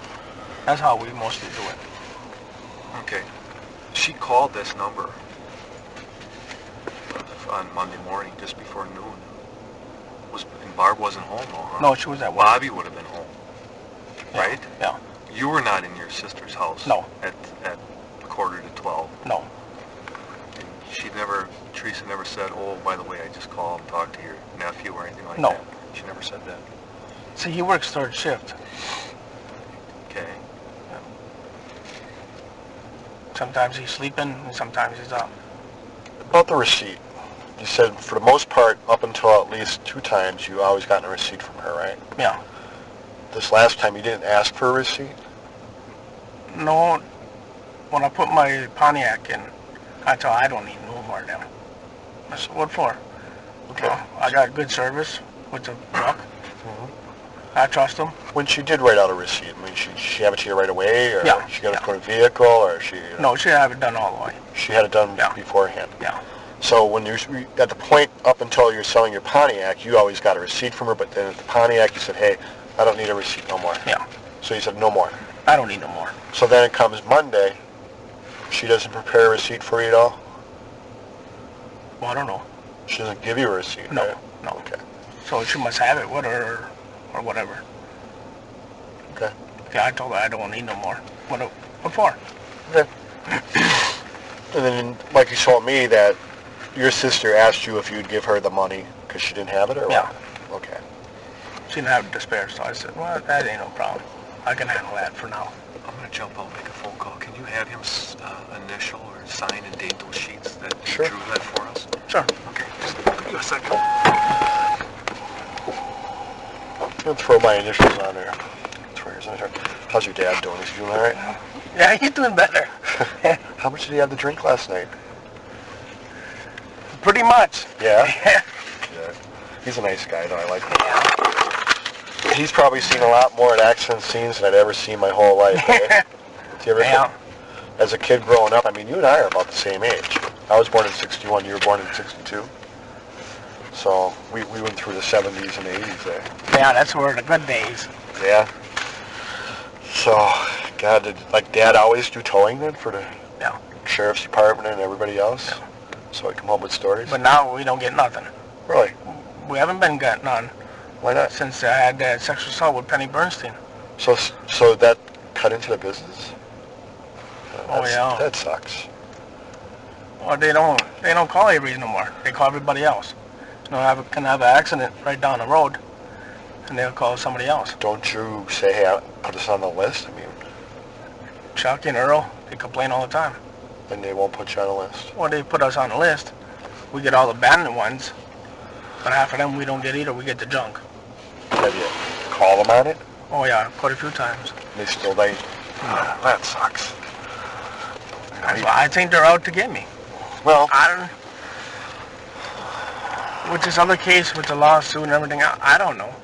That's how we mostly do it. Okay. She called this number on Monday morning, just before noon. And Barb wasn't home though, huh? No, she was at work. Bobby would have been home, Yeah, right? Yeah. You were not in your sister's house? No. At 11:45. No. Teresa never said, oh, by the way, I just called and talked to your nephew or anything like No. that? She never said that? See, he works third shift. Okay. Sometimes he's sleeping, and sometimes he's up. About the receipt, you said for the most part, up until at least 2 times, you always gotten a receipt from her, right? Yeah. This last time, you didn't ask for a receipt? No, when I put my Pontiac in, I tell her I don't need no more of them. I said, what for? Okay. Well, I got good service with the truck. I trust them. When she did write out a receipt, I mean, she have it to you right away, or Yeah, she got it yeah. for a vehicle, or she No, she have it done all the way. she had it done Yeah. beforehand? Yeah. So when you're at the point up until you're selling your Pontiac, you always got a receipt from her, but then at the Pontiac, you said, hey, I don't need a receipt no more. Yeah. So you said no more. I don't need no more. So then it comes Monday, She doesn't prepare a receipt for you at all? Well, I don't know. She doesn't give you a receipt, No, right? no. Okay. So she must have it with her or whatever. Okay. Yeah, I told her I don't need no more. What for? Okay. And then, like you told me, that your sister asked you if you'd give her the money because she didn't have it, or Yeah. what? Okay. She didn't have it to spare, so I said, well, that ain't no problem. I can handle that for now. I'm gonna jump out and make a phone call. Can you have him initial or sign and date those sheets that you Sure. drew that for us? Sure. Okay, just give me a second. I'll throw my initials on there. Throw yours on there. How's your dad doing? Is he doing all right? Yeah, he's doing better. How much did he have to drink last night? Pretty much. Yeah? Yeah. He's a nice guy, though. I like him. He's probably seen a lot more accident scenes than I'd ever seen my whole life. Eh? Do you ever Yeah. As a kid growing up, I mean, you and I are about the same age. I was born in 61. You were born in 62. So we went through the 70s and 80s there. Yeah, that's where the good days. Yeah. So, God, did Dad always do towing then for the Yeah. sheriff's department and everybody else? Yeah. So I come home with stories? But now we don't get nothing. Really? We haven't been getting none Why not? since I had that sexual assault with Penny Bernstein. So that cut into the business? Yeah. That sucks. Well, they don't call Avery no more. They call everybody else. You know, can have an accident right down the road, and they'll call somebody else. Don't you say, hey, put us on the list? I mean, Chuck and Earl, they complain all the time. then they won't put you on the list. Well, they put us on the list. We get all the abandoned ones, but half of them we don't get either. We get the junk. Have you call them on it? Oh yeah, quite a few times. They still, that sucks. That's why I think they're out to get me. Well, With this other case with the lawsuit and everything, I don't know.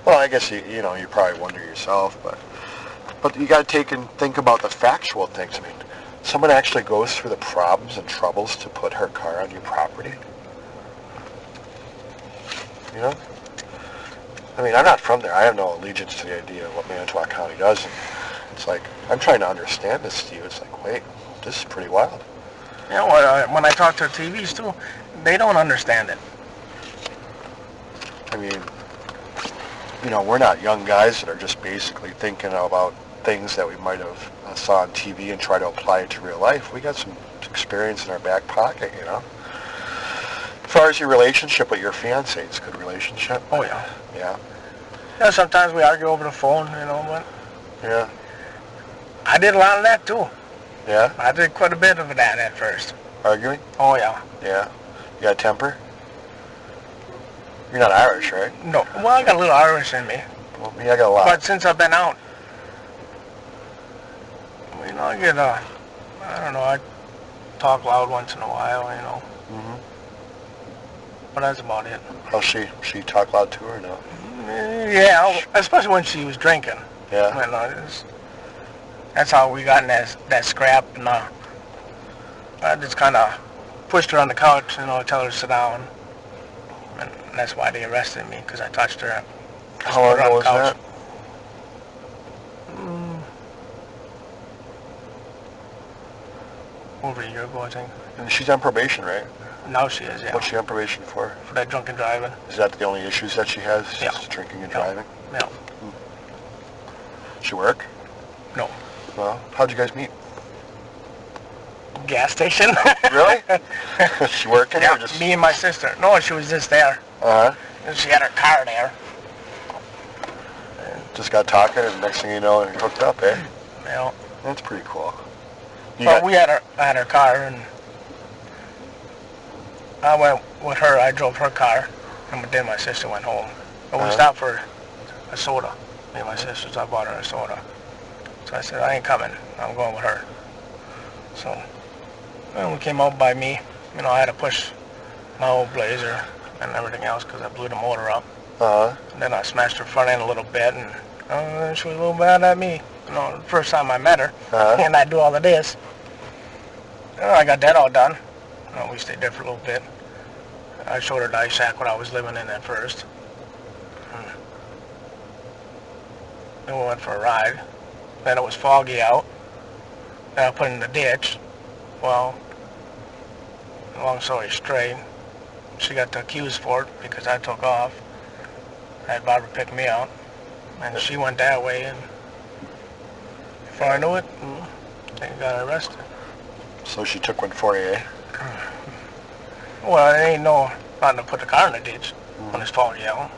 well, I guess you probably wonder yourself, but you got to think about the factual things. I mean, someone actually goes through the problems and troubles to put her car on your property. You know? I mean, I'm not from there. I have no allegiance to the idea of what Manitowoc County does. And it's like, I'm trying to understand this, Steve. It's like, wait, this is pretty wild. Yeah, well, when I talk to TVs too, they don't understand it. I mean, we're not young guys that are just basically thinking about things that we might have saw on TV and try to apply it to real life. We got some experience in our back pocket, As far as your relationship with your fiancé, it's a good relationship. Oh yeah. Yeah. Yeah, sometimes we argue over the phone, but Yeah. I did a lot of that too. Yeah? I did quite a bit of that at first. Arguing? Oh yeah. Yeah. You got a temper? You're not Irish, right? No, well, I got a little Irish in me, Well, me, I got a lot. but since I've been out, I get I don't know, I talk loud once in a while, Mm-hmm. but that's about it. How's she? She talk loud too or no? Yeah, especially when she was drinking. Yeah. That's how we got in that scrap, and I just kind of pushed her on the couch, tell her to sit down, and that's why they arrested me, because I touched her. How long ago was that? Over a year ago, I think. And she's on probation, right? Now she is, yeah. What's she on probation for? For that drunken driving. Is that the only issues that she has? Yeah. Just drinking and Yeah. driving? Yeah. She work? No. Well, how'd you guys meet? Gas station. Really? She working Yeah, or just? me and my sister. No, she was just there. Uh-huh. And she had her car there. Just got talking and next thing you know, you're hooked up, eh? That's pretty cool. Well, I had her car, and I went with her. I drove her car, and then my sister went home. But we stopped for a soda. Me and my sister, so I bought her a soda. So I said, I ain't coming. I'm going with her. So when we came out by me, I had to push my old Blazer and everything else because I blew the motor up. Uh-huh. And then I smashed her front end a little bit, and she was a little mad at me. The first time I met her, and I do all of this. I got that all done. We stayed there for a little bit. I showed her the ice shack when I was living in at first. Then we went for a ride. Then it was foggy out. that I put in the ditch. Well, long story straight, she got accused for it because I took off. I had Barbara pick me up, and she went that way, and before I knew it, they got arrested. So she took one for you, eh? Well, it ain't nothing to put the car in the ditch when it's foggy out.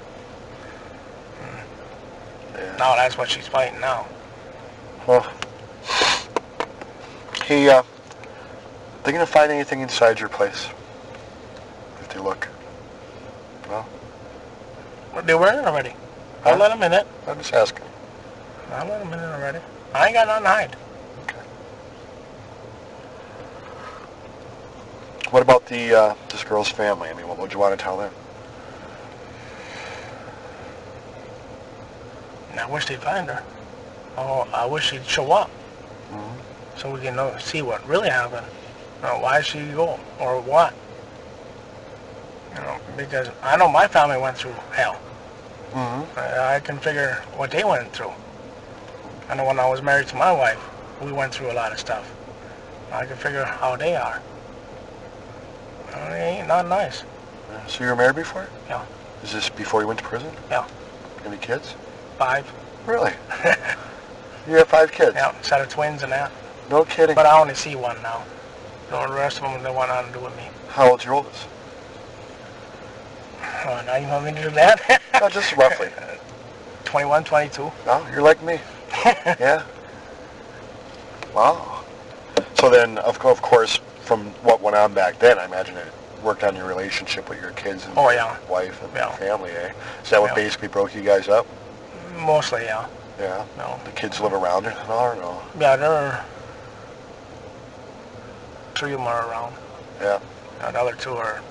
Yeah. Now that's what she's fighting now. Well, they gonna find anything inside your place? If they look. No? Well, they were in already. I'll let them in it. I'm just asking. I'll let them in it already. I ain't got nothing to hide. Okay. What about this girl's family? I mean, what would you want to tell them? And I wish they'd find her. Oh, I wish she'd show up Mm-hmm. so we can see what really happened. Why she go or what? Because I know my family went through hell. Mm-hmm. I can figure what they went through. I know when I was married to my wife, we went through a lot of stuff. I can figure how they are. It ain't not nice. So you were married before? Yeah. Is this before you went to prison? Yeah. Any kids? 5. Really? You have 5 kids? Yeah, set of twins and that. No kidding. But I only see one now. The rest of them, they want nothing to do with me. How old's your oldest? Now you want me to do that? No, just roughly. 21, 22. No, you're like me. Yeah. Wow. So then, of course, from what went on back then, I imagine it worked on your relationship with your kids and your wife and family, eh? Is that what basically broke you guys up? Mostly, yeah. Yeah? No. The kids live around it and all, or no? Yeah, there are 3 of them are around. Yeah. The other 2 are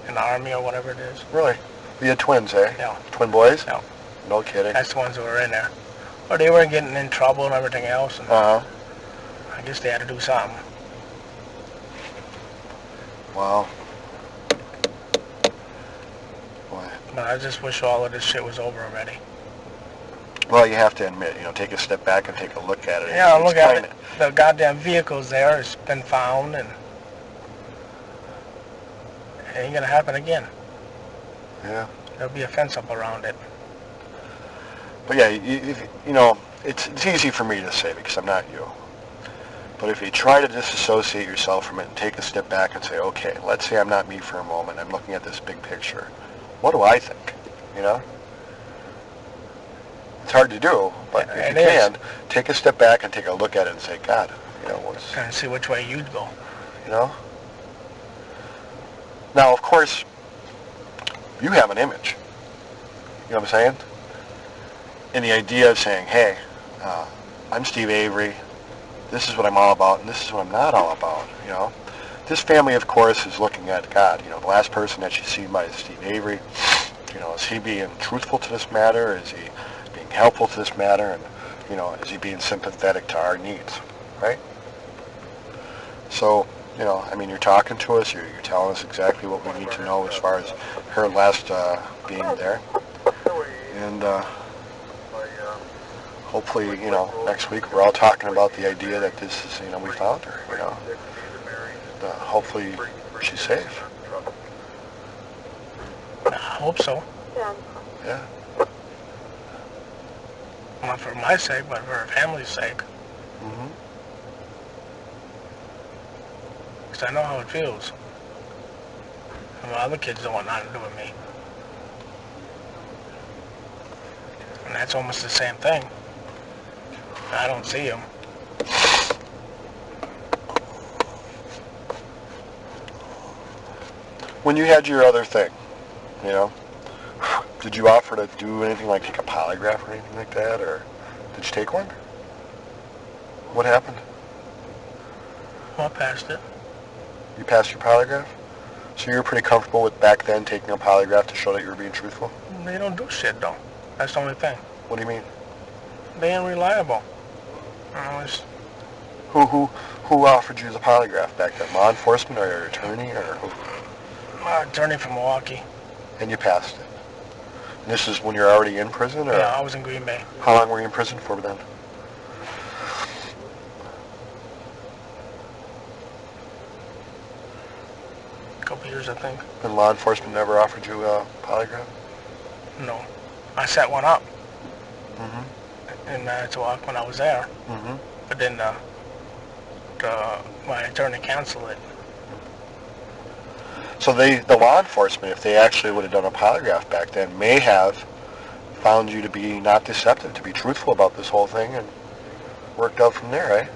in the army or whatever it is. Really? You had twins, eh? Yeah. Twin boys? Yeah. No kidding. That's the ones who were in there. Or they were getting in trouble and everything else, and Uh-huh. I guess they had to do something. Wow. Boy. But I just wish all of this shit was over already. Well, you have to admit, take a step back and take a look at it. Yeah, It's look at kinda- it. The goddamn vehicle's there. It's been found, and it ain't gonna happen again. Yeah. There'll be a fence up around it. But yeah, it's easy for me to say because I'm not you. But if you try to disassociate yourself from it and take a step back and say, okay, let's say I'm not me for a moment. I'm looking at this big picture. What do I think? It's hard to do, but if you can, take a step back and take a look at it and say, God, what's... And see which way you'd go. Now, of course, you have an image. You know what I'm saying? And the idea of saying, hey, I'm Steve Avery, this is what I'm all about, and this is what I'm not all about, This family, of course, is looking at God. The last person that she's seen by is Steve Avery. Is he being truthful to this matter? Is he being helpful to this matter? And, is he being sympathetic to our needs, right? So, you're talking to us, you're telling us exactly what we need to know as far as her last being there. And hopefully, next week we're all talking about the idea that this is, we found her, hopefully she's safe. I hope so. Yeah. Not for my sake, but for her family's sake. Mm-hmm. Because I know how it feels. And my other kids don't want nothing to do with me. And that's almost the same thing. I don't see them. When you had your other thing, did you offer to do anything like take a polygraph or anything like that, or did you take one? What happened? Well, I passed it. You passed your polygraph? So you were pretty comfortable with back then taking a polygraph to show that you were being truthful? They don't do shit, though. That's the only thing. What do you mean? They ain't reliable. It's Who offered you the polygraph back then? Law enforcement or your attorney or who? my attorney from Milwaukee. And you passed it. And this is when you're already in prison, or Yeah, I was in Green Bay. how long were you in prison for then? years, I think. And law enforcement never offered you a polygraph? No. I set one up Mm-hmm. in Manitowoc when I was there, Mm-hmm. but then my attorney canceled it. So the law enforcement, if they actually would have done a polygraph back then, may have found you to be not deceptive, to be truthful about this whole thing, and worked out from there, right?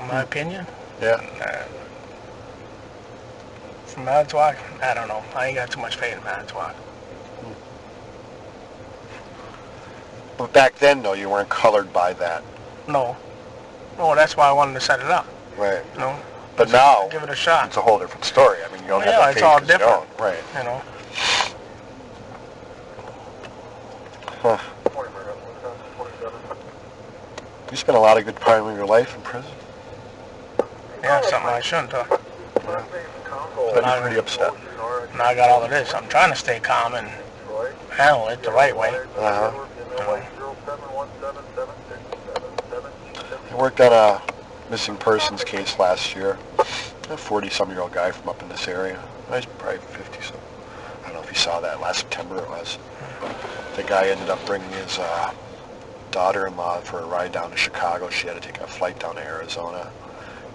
In my opinion, Yeah. from Manitowoc, I don't know. I ain't got too much faith in Manitowoc. But back then, though, you weren't colored by that. No. No, that's why I wanted to set it up. Right. You know, But now, give it a shot. it's a whole different story. I mean, you don't Yeah, have it's the all faith 'cause you different. don't. Right. You know. Huh. You spent a lot of good time of your life in prison. Yeah, something I shouldn't have. I'd be pretty upset. Now I got all of this. I'm trying to stay calm and handle it the right way. Uh-huh. You know. I worked on a missing persons case last year. A 40-some-year-old guy from up in this area. He's probably 50-some. I don't know if you saw that. Last September it was. The guy ended up bringing his daughter-in-law for a ride down to Chicago. She had to take a flight down to Arizona,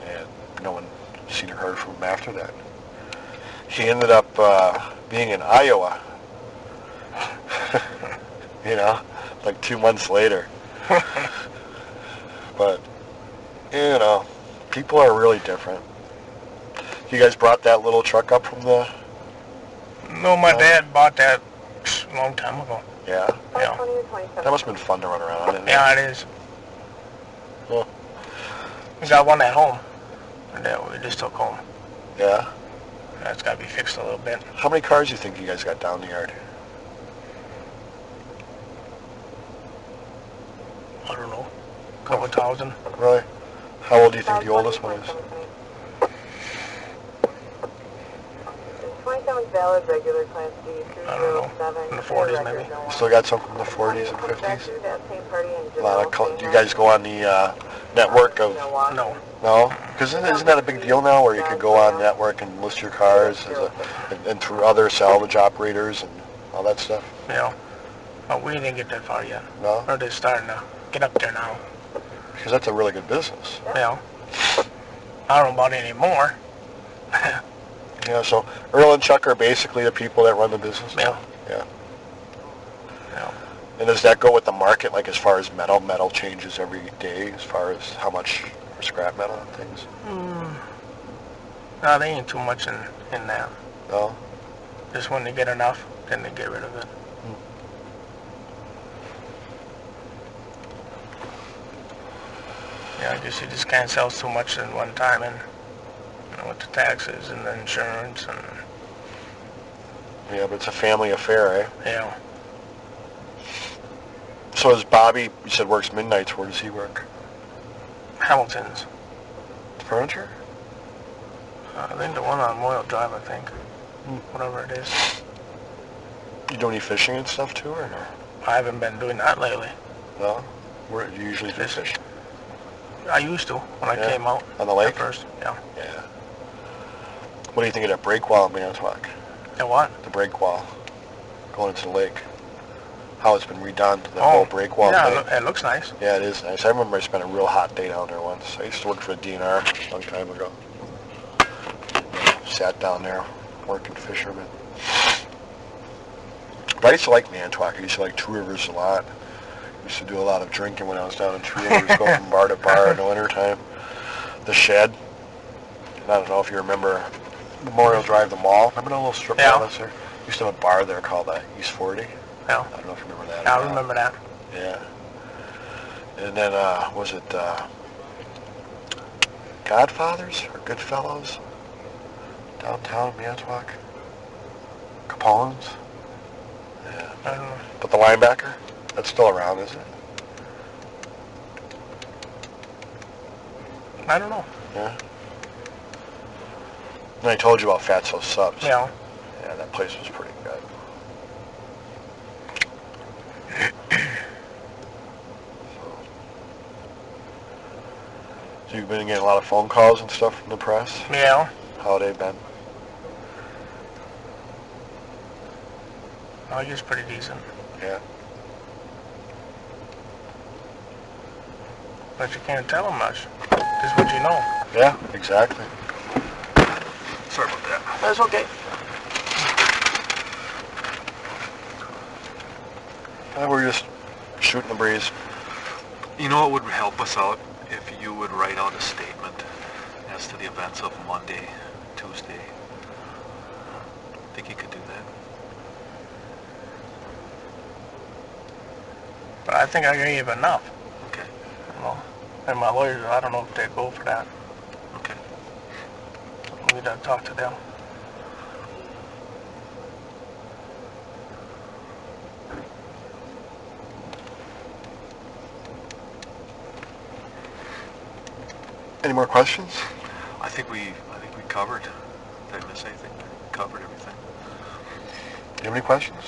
and no one seen or heard from him after that. He ended up being in Iowa, you know, like 2 months later. But, you know, people are really different. You guys brought that little truck up from the... No, my dad bought that a long time ago. Yeah? Yeah. That must have been fun to run around in. Yeah, it is. Huh. We got one at home that we just took home. Yeah? That's got to be fixed a little bit. How many cars do you think you guys got down the yard? I don't know. A couple thousand. Really? How old do you think the oldest one is? 27 valid regular class D I don't know. 307. In the 40s maybe. You still got some from the 40s and 50s? A lot of do you guys go on the network of... No. No? Because isn't that a big deal now where you can go on network and list your cars and through other salvage operators and all that stuff? Yeah. But we didn't get that far yet. No? We're just starting to get up there now. Because that's a really good business. Yeah. I don't know about any more. Yeah, so Earl and Chuck are basically the people that run the business now? Yeah. Yeah. Yeah. And does that go with the market, like as far as metal? Metal changes every day as far as how much for scrap metal and things? No, they ain't too much in that. No? Just when they get enough, then they get rid of it. Yeah, I guess you just can't sell too much in one time, and you know, with the taxes and the insurance and Yeah, but it's a family affair, eh? yeah. So is Bobby, you said works midnights, where does he work? Hamilton's. Furniture? I think the one on Moyle Drive, I think. Whatever it is. You do any fishing and stuff too, or no? I haven't been doing that lately. No? Where do you usually do Fishing. fish? I used to when I Yeah. came out. On the lake? At first, yeah. Yeah. What do you think of that break wall in Manitowoc? And what? The break wall going into the lake. How it's been redone, the whole break wall yeah, thing. it looks nice. Yeah, it is nice. I remember I spent a real hot day down there once. I used to work for the DNR a long time ago. Sat down there working fishermen. But I used to like Manitowoc. I used to like Two Rivers a lot. I used to do a lot of drinking when I was down in Two Rivers, go from bar to bar in the wintertime. The Shed. I don't know if you remember Memorial Drive, the mall. Remember the little strip Yeah. mall that's there? Used to have a bar there called East 40. Yeah. I don't know if you remember that. I or not. remember that. Yeah. And then, was it Godfathers or Goodfellows? Downtown Manitowoc? Capone's? Yeah. I don't know. But the linebacker? That's still around, isn't it? I don't know. Yeah. And I told you about Fatso's Subs. Yeah. Yeah, that place was pretty good. So you've been getting a lot of phone calls and stuff from the press? Yeah. How have they been? I guess pretty decent. Yeah. But you can't tell them much. Just what you know. Yeah, exactly. Sorry about that. That's okay. We're just shooting the breeze. You know what would help us out? If you would write out a statement as to the events of Monday, Tuesday. Think you could do that? But I think I gave enough. Okay. Well, and my lawyers, I don't know if they go for that. Okay. We'd have to talk to them. Any more questions? I think we covered. Did I miss anything? Covered everything. Do you have any questions?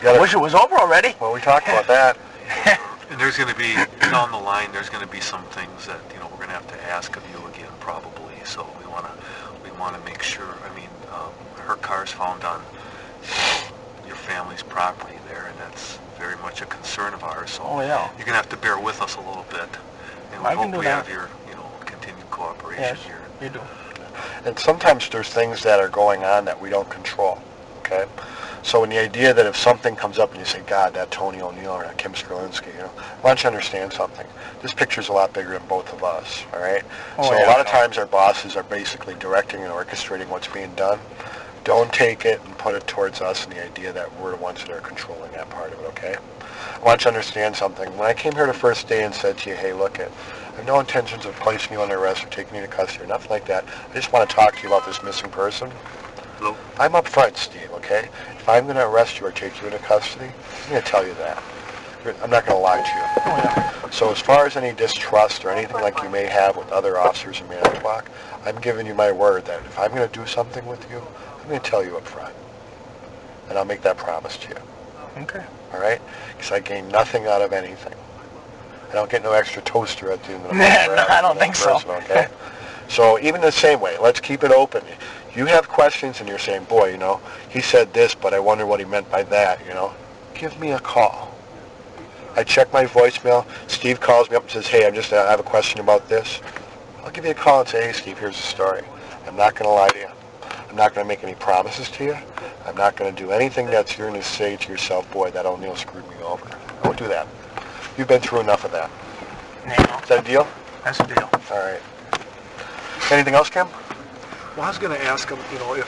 I wish it was over already. Well, we talked about that. And there's going to be, down the line, there's going to be some things that, you know, we're going to have to ask of you again, probably. So we want to make sure, I mean, her car's found on your family's property there, and that's very much a concern of ours. So Oh, yeah. you're going to have to bear with us a little bit. And we I can hope do we that. have your, you know, continued cooperation Yes, here. you do. And sometimes there's things that are going on that we don't control, okay? So when the idea that if something comes up and you say, God, that Tony O'Neill or that Kim Skrolinski, you know, why don't you understand something? This picture's a lot bigger than both of us, all right? Oh, So yeah, a lot I of know. times our bosses are basically directing and orchestrating what's being done. Don't take it and put it towards us and the idea that we're the ones that are controlling that part of it, okay? I want you to understand something. When I came here the first day and said to you, hey, look it, I have no intentions of placing you under arrest or taking you to custody or nothing like that. I just want to talk to you about this missing person. Hello? I'm up front, Steve, okay? If I'm going to arrest you or take you into custody, I'm going to tell you that. I'm not going to lie to you. Oh, yeah. So as far as any distrust or anything like you may have with other officers in Manitowoc, I'm giving you my word that if I'm going to do something with you, I'm going to tell you up front. And I'll make that promise to you, Okay. all right? Because I gain nothing out of anything. I don't get no extra toaster at the end of the Nah, month. for no, I don't having think so. person, okay? So even the same way, let's keep it open. You have questions and you're saying, boy, you know, he said this, but I wonder what he meant by that, you know? Give me a call. I check my voicemail. Steve calls me up and says, hey, I have a question about this. I'll give you a call and say, hey, Steve, here's the story. I'm not going to lie to you. I'm not going to make any promises to you. I'm not going to do anything that you're going to say to yourself, boy, that O'Neill screwed me over. I won't do that. You've been through enough of that. Yeah, Is that a deal? that's a deal. All right. Anything else, Kim? Well, I was going to ask him, you know, if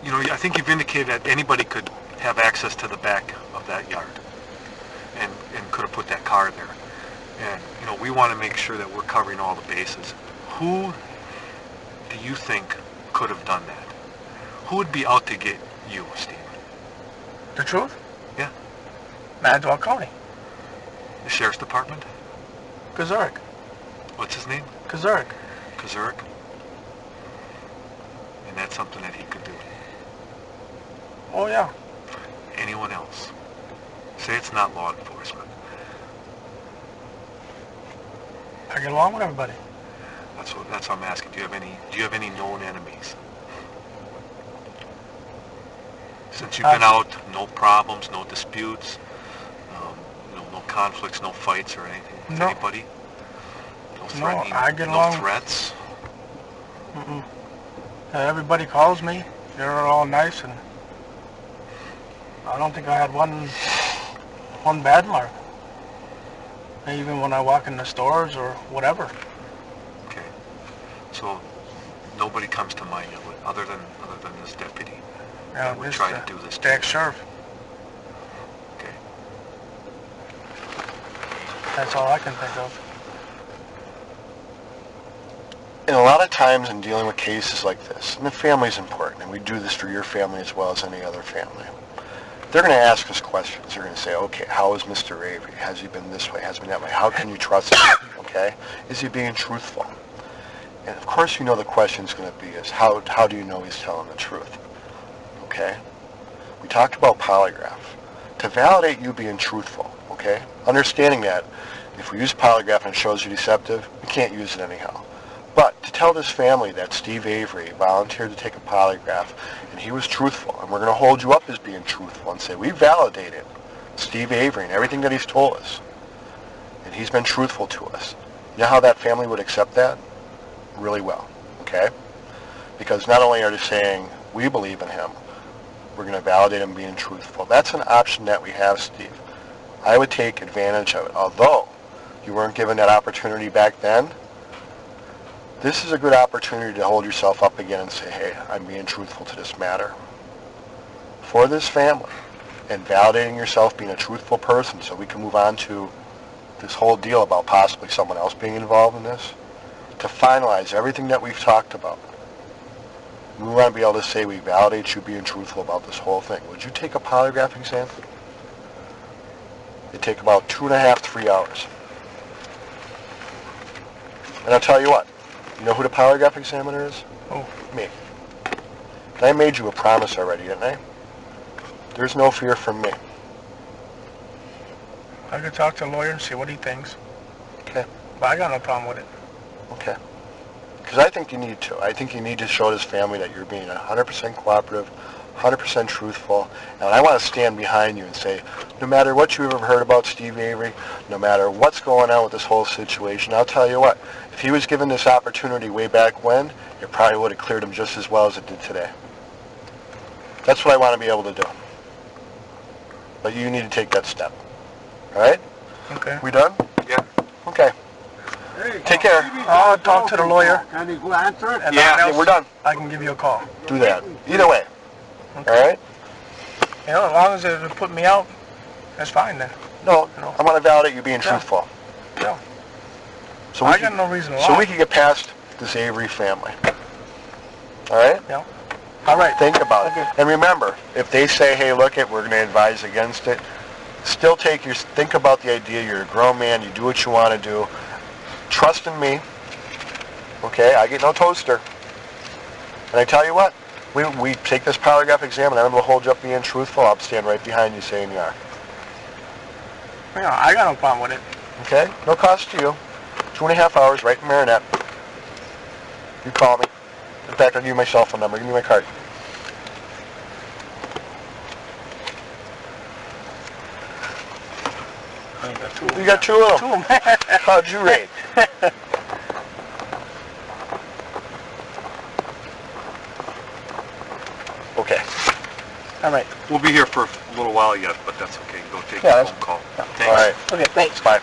you know, I think you've indicated that anybody could have access to the back of that yard, and could have put that car there. And you know, we want to make sure that we're covering all the bases. Who do you think could have done that? Who would be out to get you, Steve? The truth? Yeah. Manitowoc County. The sheriff's department? Kazurk. What's his name? Kazurk. Kazurk? And that's something that he could do. Oh, yeah. Anyone else? Say it's not law enforcement. I get along with everybody. That's what I'm asking. Do you have any known enemies? Since you've been out, no problems, no disputes, no conflicts, no fights or anything with No. anybody? No threatening, I get no along- threats? Mm-mm. Everybody calls me. They're all nice, and I don't think I had one bad mark. Even when I walk in the stores or whatever. Okay. So nobody comes to mind other than this deputy. Yeah, We this try to do this the ex-sheriff. Okay. That's all I can think of. And a lot of times in dealing with cases like this, and the family's important, and we do this for your family as well as any other family, they're going to ask us questions. They're going to say, okay, how is Mr. Avery? Has he been this way? Has he been that way? How can you trust him? Okay? Is he being truthful? And of course you know the question's going to be is, how do you know he's telling the truth? Okay? We talked about polygraph. To validate you being truthful, okay? okay? Understanding that if we use polygraph and it shows you deceptive, we can't use it anyhow. But to tell this family that Steve Avery volunteered to take a polygraph and he was truthful, and we're going to hold you up as being truthful and say we validated Steve Avery and everything that he's told us, and he's been truthful to us. You know how that family would accept that? Really well, okay? Because not only are they saying we believe in him, we're going to validate him being truthful. That's an option that we have, Steve. I would take advantage of it. Although you weren't given that opportunity back then, this is a good opportunity to hold yourself up again and say, hey, I'm being truthful to this matter. For this family, and validating yourself being a truthful person so we can move on to this whole deal about possibly someone else being involved in this, to finalize everything that we've talked about. We want to be able to say we validate you being truthful about this whole thing. Would you take a polygraph exam? It'd take about 2.5, 3 hours. And I'll tell you what, you know who the polygraph examiner is? Oh. Me. And I made you a promise already, didn't I? There's no fear from me. I could talk to a lawyer and see what he thinks. Okay. But I got no problem with it. Okay. Because I think you need to. I think you need to show this family that you're being 100% cooperative, 100% truthful, and I want to stand behind you and say, no matter what you've ever heard about Steve Avery, no matter what's going on with this whole situation, I'll tell you what, if he was given this opportunity way back when, it probably would have cleared him just as well as it did today. That's what I want to be able to do. But you need to take that step. All right? Okay. We done? Yeah. Okay. Take care. I'll talk to the lawyer. Can you go answer it? And Yeah, nothing else, we're done. I can give you a call. Do that. Either way. Okay. All right? You know, as long as it put me out, that's fine then. No, I want to validate you being Yeah. truthful. Yeah. So I got no reason to lie. So we can get past this Avery family. All right? Yeah. All right. Think about Okay. it. And remember, if they say, hey, look it, we're going to advise against it, still think about the idea. You're a grown man. You do what you want to do. Trust in me. Okay? I get no toaster. And I tell you what, we take this polygraph exam and I'm going to hold you up being truthful. I'll stand right behind you saying you are. Yeah, I got no problem with it. Okay? No cost to you. 2.5 hours right in Marinette. You call me. In fact, I'll give you my cell phone number. Give me my card. I got two. You got 2 of them. Two, man. How'd you rate? Okay. All right. We'll be here for a little while yet, but that's okay. Go take Yeah, your that's- phone call. All Thanks. right. Okay, thanks. Bye.